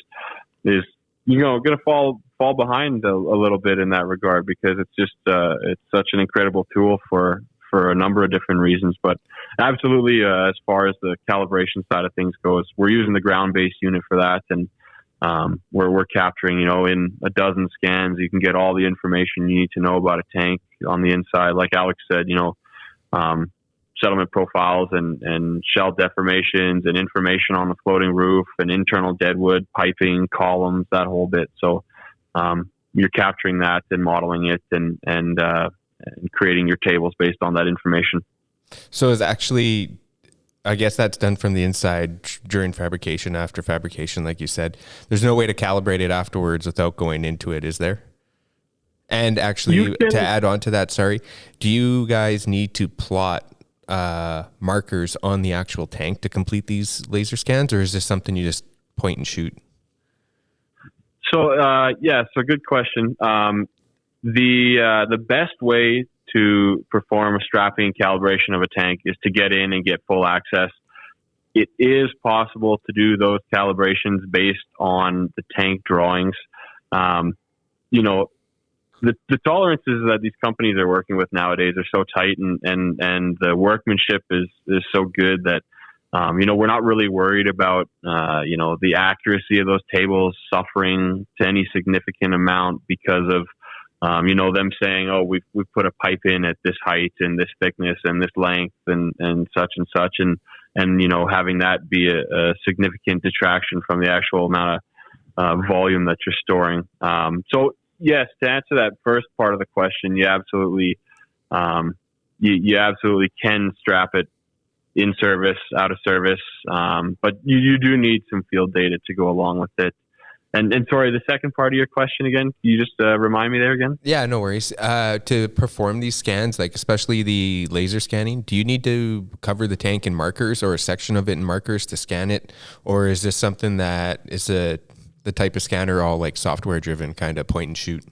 going to fall behind a little bit in that regard, because it's just it's such an incredible tool for a number of different reasons. But absolutely, as far as the calibration side of things goes, we're using the ground-based unit for that, and we're capturing, in a dozen scans, you can get all the information you need to know about a tank on the inside. Like Alex said, settlement profiles and shell deformations and information on the floating roof and internal deadwood, piping, columns, that whole bit. So you're capturing that and modeling it and creating your tables based on that information. So is actually, I guess that's done from the inside during fabrication, after fabrication, like you said. There's no way to calibrate it afterwards without going into it, is there? And actually, to add on to that, sorry, do you guys need to plot markers on the actual tank to complete these laser scans, or is this something you just point and shoot? So so good question. The best way to perform a strapping and calibration of a tank is to get in and get full access. It is possible to do those calibrations based on the tank drawings. You know, the tolerances that these companies are working with nowadays are so tight, and the workmanship is so good that you know, we're not really worried about you know, the accuracy of those tables suffering to any significant amount because of you know, them saying, oh, we've put a pipe in at this height and this thickness and this length and such and you know, having that be a significant detraction from the actual amount of volume that you're storing. So yes, to answer that first part of the question, you absolutely you absolutely can strap it in service, out of service, but you do need some field data to go along with it. And sorry, the second part of your question again, can you just remind me there again? Yeah, no worries. To perform these scans, like especially the laser scanning, do you need to cover the tank in markers or a section of it in markers to scan it? Or is this something that is the type of scanner all like software driven, kind of point and shoot?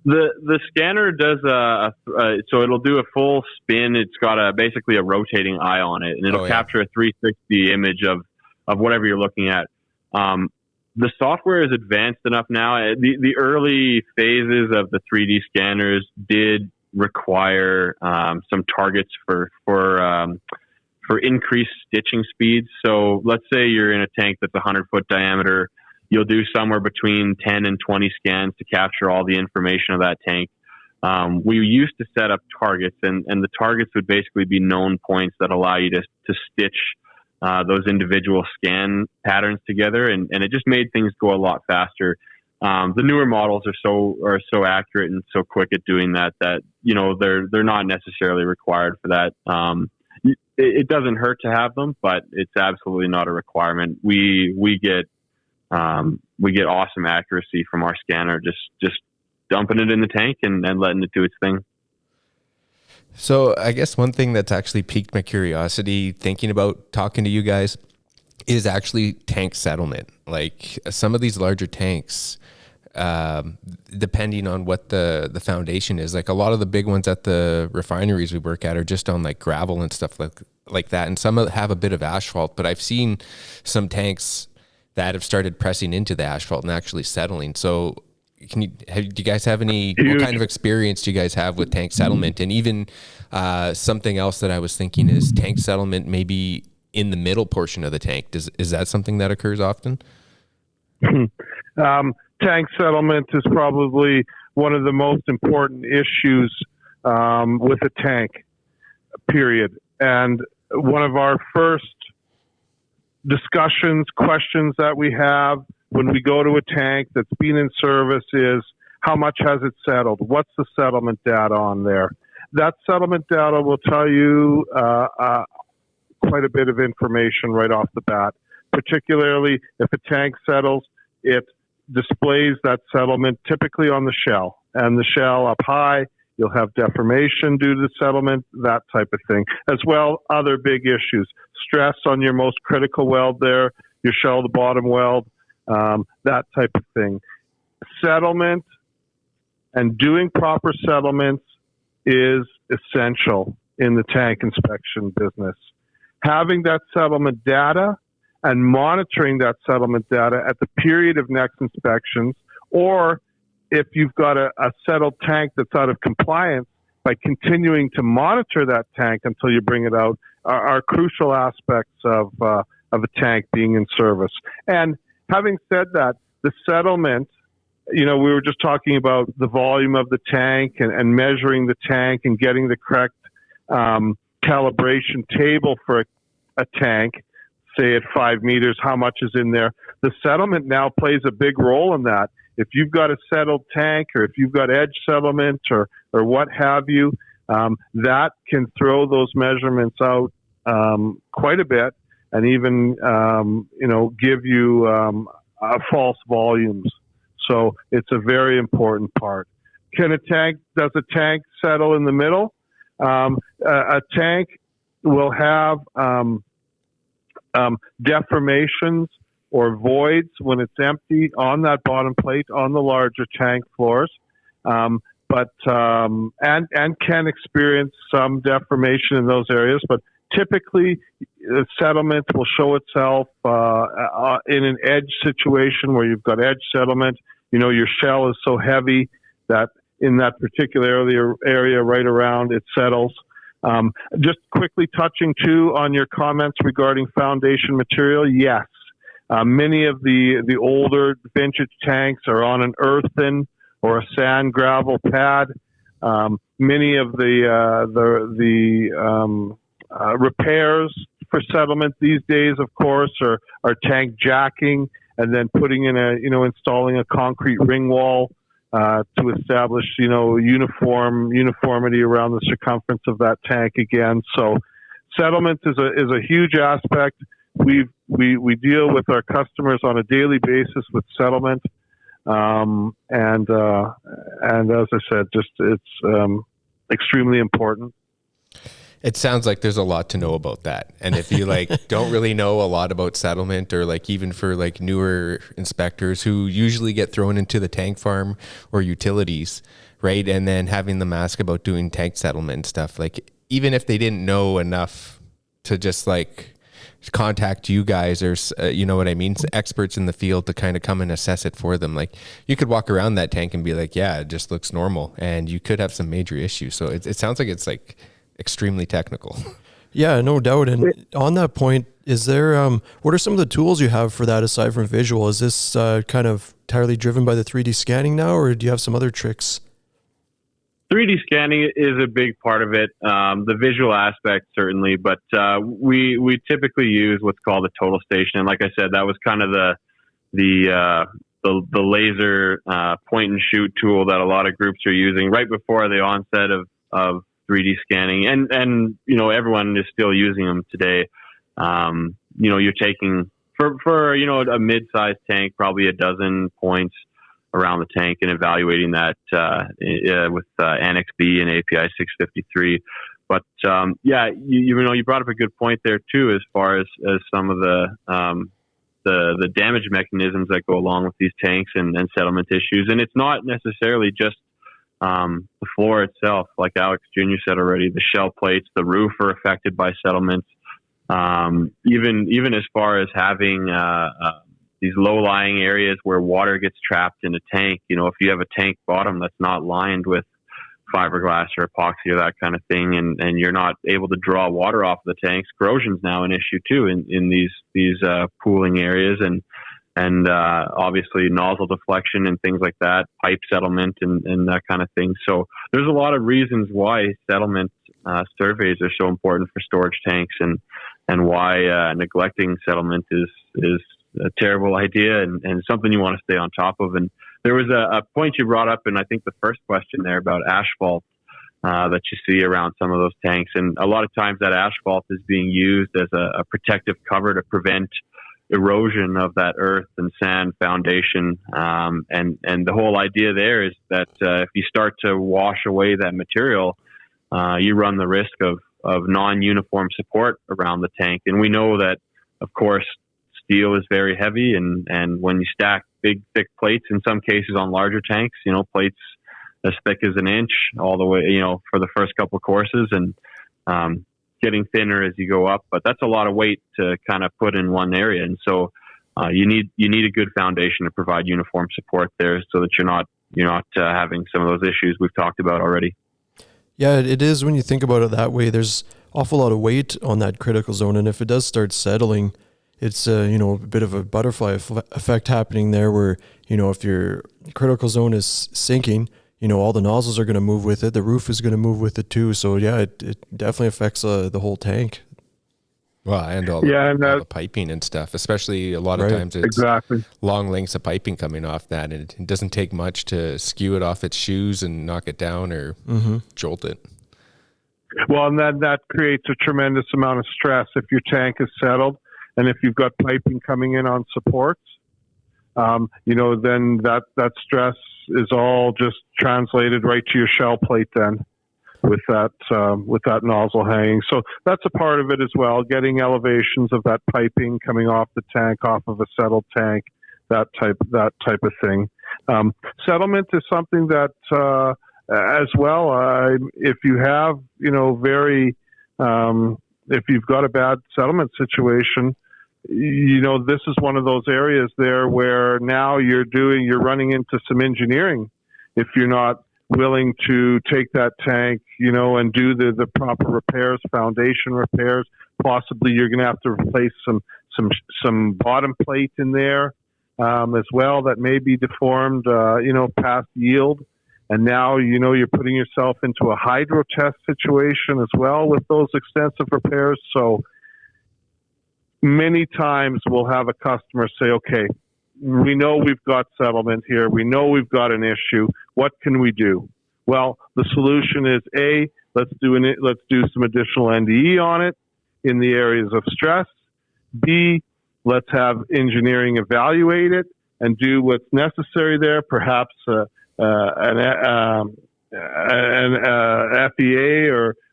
The scanner does so it'll do a full spin. It's got basically a rotating eye on it, and it'll capture a 360 image of whatever you're looking at. The software is advanced enough now. The early phases of the 3D scanners did require some targets for increased stitching speeds. So let's say you're in a tank that's 100-foot diameter. You'll do somewhere between 10 and 20 scans to capture all the information of that tank. We used to set up targets, and the targets would basically be known points that allow you to stitch those individual scan patterns together, and it just made things go a lot faster. The newer models are so accurate and so quick at doing that you know, they're not necessarily required for that. It doesn't hurt to have them, but it's absolutely not a requirement. We get awesome accuracy from our scanner, just dumping it in the tank and letting it do its thing. So I guess one thing that's actually piqued my curiosity thinking about talking to you guys is actually tank settlement. Like some of these larger tanks, depending on what the foundation is, like a lot of the big ones at the refineries we work at are just on like gravel and stuff like that. And some have a bit of asphalt, but I've seen some tanks that have started pressing into the asphalt and actually settling. So do you guys have what kind of experience do you guys have with tank settlement? And even something else that I was thinking is tank settlement maybe in the middle portion of the tank. Is that something that occurs often? Tank settlement is probably one of the most important issues with a tank, period. And one of our first questions that we have when we go to a tank that's been in service is, how much has it settled? What's the settlement data on there? That settlement data will tell you quite a bit of information right off the bat. Particularly if a tank settles, it displays that settlement typically on the shell. And the shell up high, you'll have deformation due to the settlement, that type of thing. As well, other big issues. Stress on your most critical weld there, your shell to bottom weld, that type of thing. Settlement and doing proper settlements is essential in the tank inspection business. Having that settlement data and monitoring that settlement data at the period of next inspections, or if you've got a settled tank that's out of compliance, by continuing to monitor that tank until you bring it out, are crucial aspects of a tank being in service. And having said that, the settlement, you know, we were just talking about the volume of the tank and measuring the tank and getting the correct calibration table for a tank, say at 5 meters, how much is in there. The settlement now plays a big role in that. If you've got a settled tank, or if you've got edge settlement or what have you, that can throw those measurements out quite a bit, and even give you false volumes. So it's a very important part. Does a tank settle in the middle? A tank will have deformations or voids when it's empty on that bottom plate on the larger tank floors, but can experience some deformation in those areas. But typically, the settlement will show itself in an edge situation where you've got edge settlement. Your shell is so heavy that in that particular area right around it settles. Just quickly touching too on your comments regarding foundation material. Yes, many of the older vintage tanks are on an earthen or a sand gravel pad. Many of the repairs for settlement these days, of course, are tank jacking and then putting in installing a concrete ring wall to establish, uniformity around the circumference of that tank again. So settlement is a huge aspect. We deal with our customers on a daily basis with settlement. And as I said, it's extremely important. It sounds like there's a lot to know about that. And if you don't really know a lot about settlement, or even for newer inspectors who usually get thrown into the tank farm or utilities, right? And then having them ask about doing tank settlement and stuff, even if they didn't know enough to just contact you guys or, what I mean? Experts in the field to kind of come and assess it for them. You could walk around that tank and be yeah, it just looks normal, and you could have some major issues. So it sounds like it's extremely technical. Yeah, no doubt. And on that point, is there, what are some of the tools you have for that aside from visual? Is this kind of entirely driven by the 3D scanning now, or do you have some other tricks? 3D scanning is a big part of it. The visual aspect certainly, but we typically use what's called a total station. And like I said, that was kind of the laser point and shoot tool that a lot of groups are using right before the onset of 3D scanning, and everyone is still using them today. You're taking for a mid-sized tank, probably a dozen points around the tank, and evaluating that with Annex B and API 653. But you brought up a good point there too, as far as some of the damage mechanisms that go along with these tanks and settlement issues. And it's not necessarily just the floor itself, like Alex Jr. said already. The shell plates, the roof are affected by settlements. Even as far as having these low-lying areas where water gets trapped in a tank. If you have a tank bottom that's not lined with fiberglass or epoxy or that kind of thing, and you're not able to draw water off the tanks, corrosion's now an issue too in these pooling areas, and obviously nozzle deflection and things like that, pipe settlement and that kind of thing. So there's a lot of reasons why settlement surveys are so important for storage tanks, and why neglecting settlement is a terrible idea and something you want to stay on top of. And there was a point you brought up, and I think the first question there about asphalt that you see around some of those tanks. And a lot of times that asphalt is being used as a protective cover to prevent erosion of that earth and sand foundation. And the whole idea there is that if you start to wash away that material, you run the risk of non-uniform support around the tank. And we know that, of course, steel is very heavy, and when you stack big, thick plates, in some cases on larger tanks, plates as thick as an inch all the way, for the first couple of courses, and getting thinner as you go up. But that's a lot of weight to kind of put in one area. And so you need a good foundation to provide uniform support there, so that you're not having some of those issues we've talked about already. Yeah, it is. When you think about it that way, there's awful lot of weight on that critical zone. And if it does start settling, it's a bit of a butterfly effect happening there, where, if your critical zone is sinking, all the nozzles are going to move with it. The roof is going to move with it too. So yeah, it definitely affects the whole tank. Well, and all the piping and stuff, especially a lot of times it's long lengths of piping coming off that, and it doesn't take much to skew it off its shoes and knock it down or jolt it. Well, and that creates a tremendous amount of stress if your tank is settled, and if you've got piping coming in on supports, then that stress is all just translated right to your shell plate then with that nozzle hanging. So that's a part of it as well, getting elevations of that piping coming off the tank, off of a settled tank, that type of thing. Settlement is something that as well, if you have, if you've got a bad settlement situation, this is one of those areas there where now you're running into some engineering if you're not willing to take that tank, and do the proper repairs, foundation repairs. Possibly you're going to have to replace some bottom plate in there as well that may be deformed, past yield. And now, you're putting yourself into a hydro test situation as well with those extensive repairs. So many times we'll have a customer say, okay, we know we've got settlement here. We know we've got an issue. What can we do? Well, the solution is A, let's do some additional NDE on it in the areas of stress. B, let's have engineering evaluate it and do what's necessary there, perhaps an FEA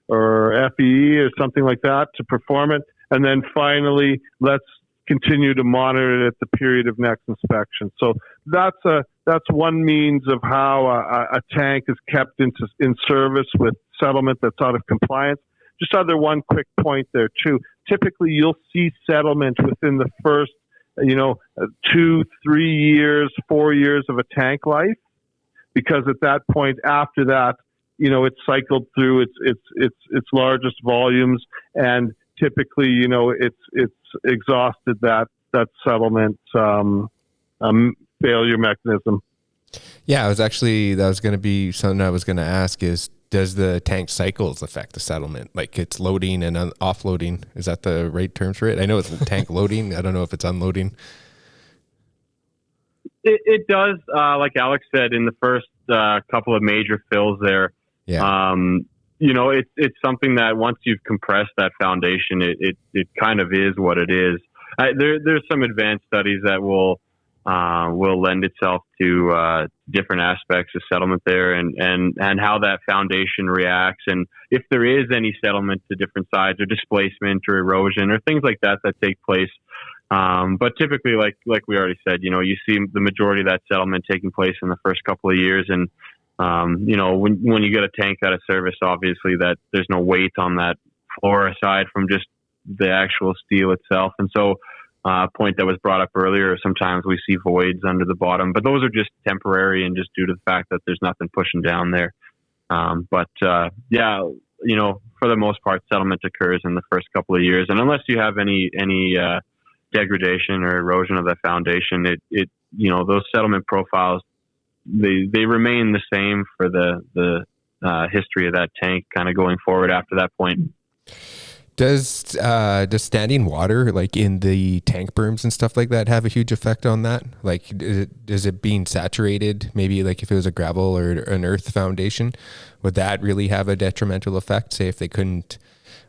or FEE or something like that to perform it. And then finally, let's continue to monitor it at the period of next inspection. So that's one means of how a tank is kept in service with settlement that's out of compliance. Just one quick point there too. Typically, you'll see settlement within the first, 2, 3 years, 4 years of a tank life, because at that point, after that, it's cycled through its largest volumes, and typically, it's exhausted that settlement failure mechanism. Yeah, that was going to be something I was going to ask is, does the tank cycles affect the settlement? Like it's loading and offloading. Is that the right terms for it? I know it's tank loading. I don't know if it's unloading. It does. Like Alex said, in the first couple of major fills there, yeah. It's something that once you've compressed that foundation, it kind of is what it is. There's some advanced studies that will lend itself to different aspects of settlement there and how that foundation reacts, and if there is any settlement to different sides or displacement or erosion or things like that take place. But typically, like we already said, you see the majority of that settlement taking place in the first couple of years, and when you get a tank out of service, obviously that there's no weight on that floor aside from just the actual steel itself. And so a point that was brought up earlier, sometimes we see voids under the bottom, but those are just temporary and just due to the fact that there's nothing pushing down there. For the most part, settlement occurs in the first couple of years. And unless you have any degradation or erosion of the foundation, those settlement profiles, they remain the same for the history of that tank kind of going forward after that point. Does standing water, like in the tank berms and stuff like that, have a huge effect on that? Like, is it being saturated? Maybe like if it was a gravel or an earth foundation, would that really have a detrimental effect? Say if they couldn't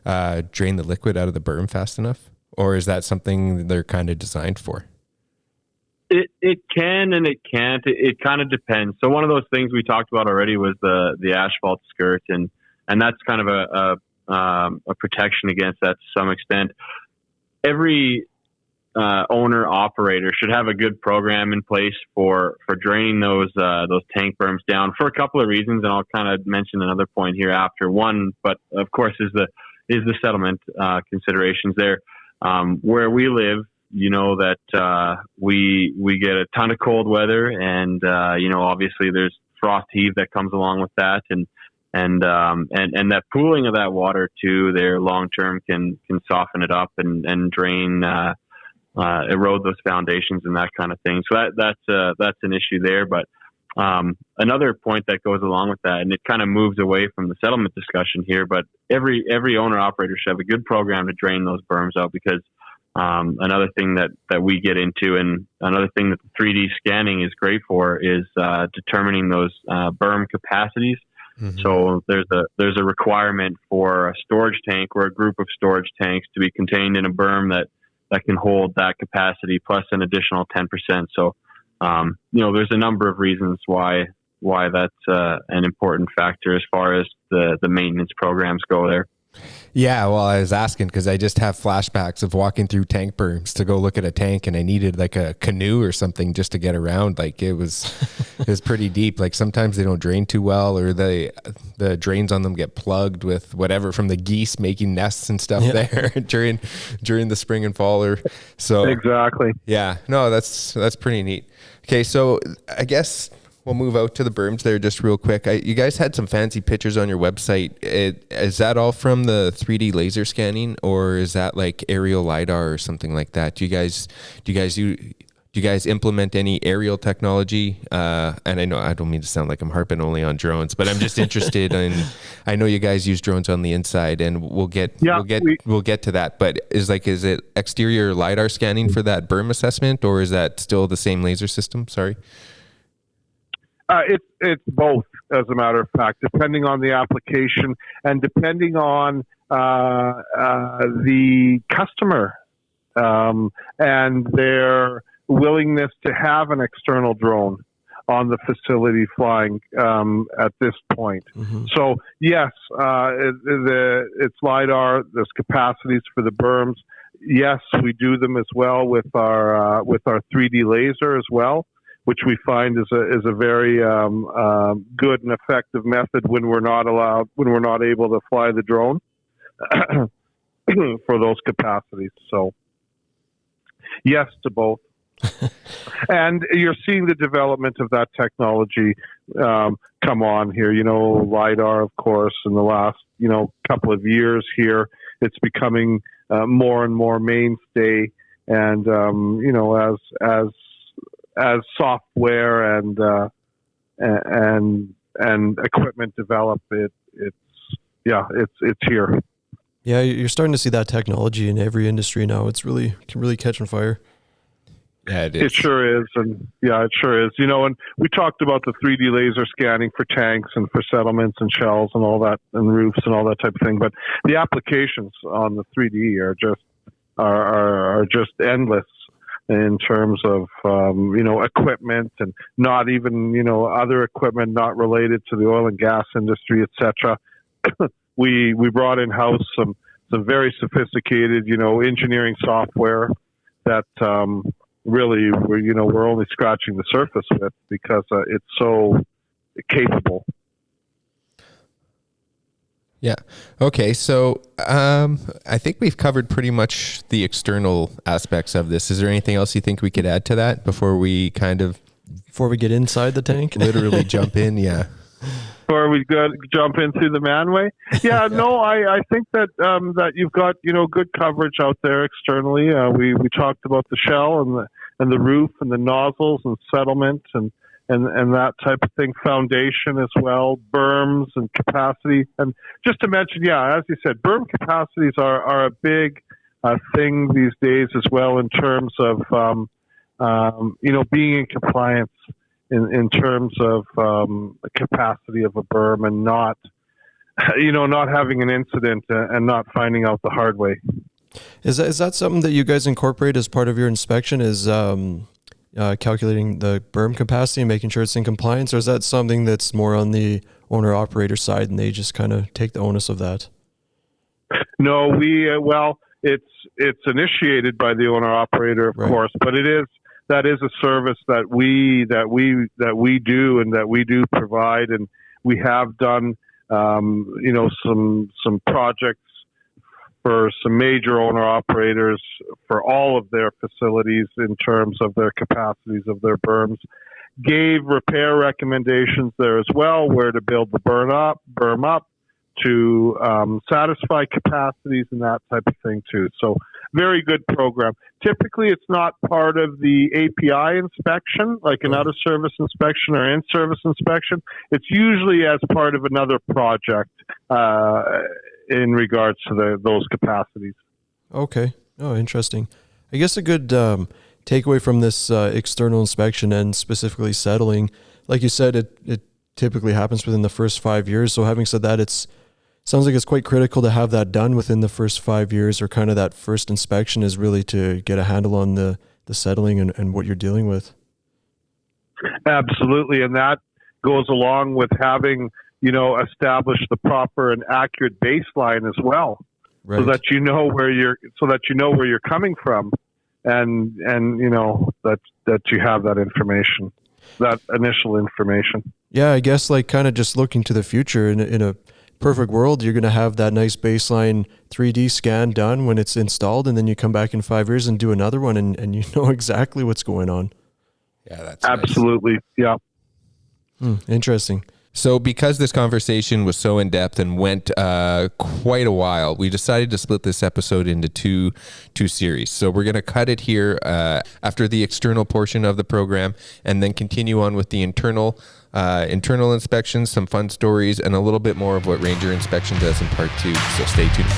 drain the liquid out of the berm fast enough, or is that something they're kind of designed for? It can and it can't. It kind of depends. So one of those things we talked about already was the asphalt skirt, and that's kind of a protection against that to some extent. Every owner operator should have a good program in place for draining those tank berms down for a couple of reasons, and I'll kind of mention another point here after. One, but of course, is the settlement considerations there. Where we live, that we get a ton of cold weather, and obviously there's frost heave that comes along with that, and that pooling of that water too there long term can soften it up and drain, erode those foundations and that kind of thing. So that's an issue there. But another point that goes along with that, and it kind of moves away from the settlement discussion here, but every owner operator should have a good program to drain those berms out, because another thing that we get into, and another thing that the 3D scanning is great for, is determining those berm capacities. Mm-hmm. So there's a requirement for a storage tank or a group of storage tanks to be contained in a berm that can hold that capacity plus an additional 10%. So there's a number of reasons why that's an important factor as far as the maintenance programs go there. Yeah, well, I was asking because I just have flashbacks of walking through tank berms to go look at a tank, and I needed like a canoe or something just to get around. Like it was pretty deep. Like sometimes they don't drain too well, or the drains on them get plugged with whatever from the geese making nests and stuff there during the spring and fall. Or so Exactly. Yeah, no, that's pretty neat. Okay, so I guess we'll move out to the berms there just real quick. You guys had some fancy pictures on your website. Is that all from the 3D laser scanning, or is that like aerial LiDAR or something like that? Do you guys implement any aerial technology? And I know I don't mean to sound like I'm harping only on drones, but I'm just interested in. I know you guys use drones on the inside, and we'll get to that. But is it exterior LiDAR scanning for that berm assessment, or is that still the same laser system? Sorry. It's both, as a matter of fact, depending on the application and depending on the customer and their willingness to have an external drone on the facility flying at this point. Mm-hmm. So yes, it's LiDAR. There's capacities for the berms. Yes, we do them as well with our 3D laser as well, which we find is a very good and effective method when we're not able to fly the drone for those capacities. So yes to both. And you're seeing the development of that technology come on here. LiDAR, of course, in the last couple of years here, it's becoming more and more mainstay. And as software and equipment develop, it's here. Yeah, you're starting to see that technology in every industry now. It's can really catch on fire. Yeah, it is. It sure is, and it sure is. And we talked about the 3D laser scanning for tanks and for settlements and shells and all that, and roofs and all that type of thing. But the applications on the 3D are just endless in terms of equipment, and not even other equipment not related to the oil and gas industry, etc. we brought in house some very sophisticated engineering software that really we're only scratching the surface with, because it's so capable. Yeah. Okay. So I think we've covered pretty much the external aspects of this. Is there anything else you think we could add to that before we get inside the tank? Literally jump in? Yeah. Before we jump in through the manway? Yeah, no, I think that that you've got good coverage out there externally. We talked about the shell and the roof and the nozzles and settlement and that type of thing, foundation as well, berms and capacity. And just to mention, as you said, berm capacities are a big thing these days as well, in terms of being in compliance in terms of the capacity of a berm, and not having an incident and not finding out the hard way. Is that something that you guys incorporate as part of your inspection? Is calculating the berm capacity and making sure it's in compliance, or is that something that's more on the owner-operator side and they just kind of take the onus of that? No, it's initiated by the owner-operator, of course, but that is a service that we do and that we do provide, and we have done some projects for some major owner-operators for all of their facilities in terms of their capacities of their berms. Gave repair recommendations there as well, where to build the berm up to satisfy capacities and that type of thing too. So very good program. Typically, it's not part of the API inspection, like an out-of-service inspection or in-service inspection. It's usually as part of another project in regards to those capacities. Okay. Oh, interesting. I guess a good takeaway from this external inspection and specifically settling, like you said, it typically happens within the first 5 years. So having said that, sounds like it's quite critical to have that done within the first 5 years, or kind of that first inspection is really to get a handle on the settling and what you're dealing with. Absolutely. And that goes along with having, established the proper and accurate baseline as well, Right. so that you know where you're coming from, and that you have that information, that initial information. Yeah, I guess like kind of just looking to the future in a perfect world, you're going to have that nice baseline 3D scan done when it's installed, and then you come back in 5 years and do another one, and you know exactly what's going on. Yeah, that's nice. Absolutely. Yeah. Interesting. So because this conversation was so in-depth and went quite a while, we decided to split this episode into two series. So we're going to cut it here after the external portion of the program, and then continue on with the internal inspections, some fun stories, and a little bit more of what Ranger Inspection does in part 2. So stay tuned.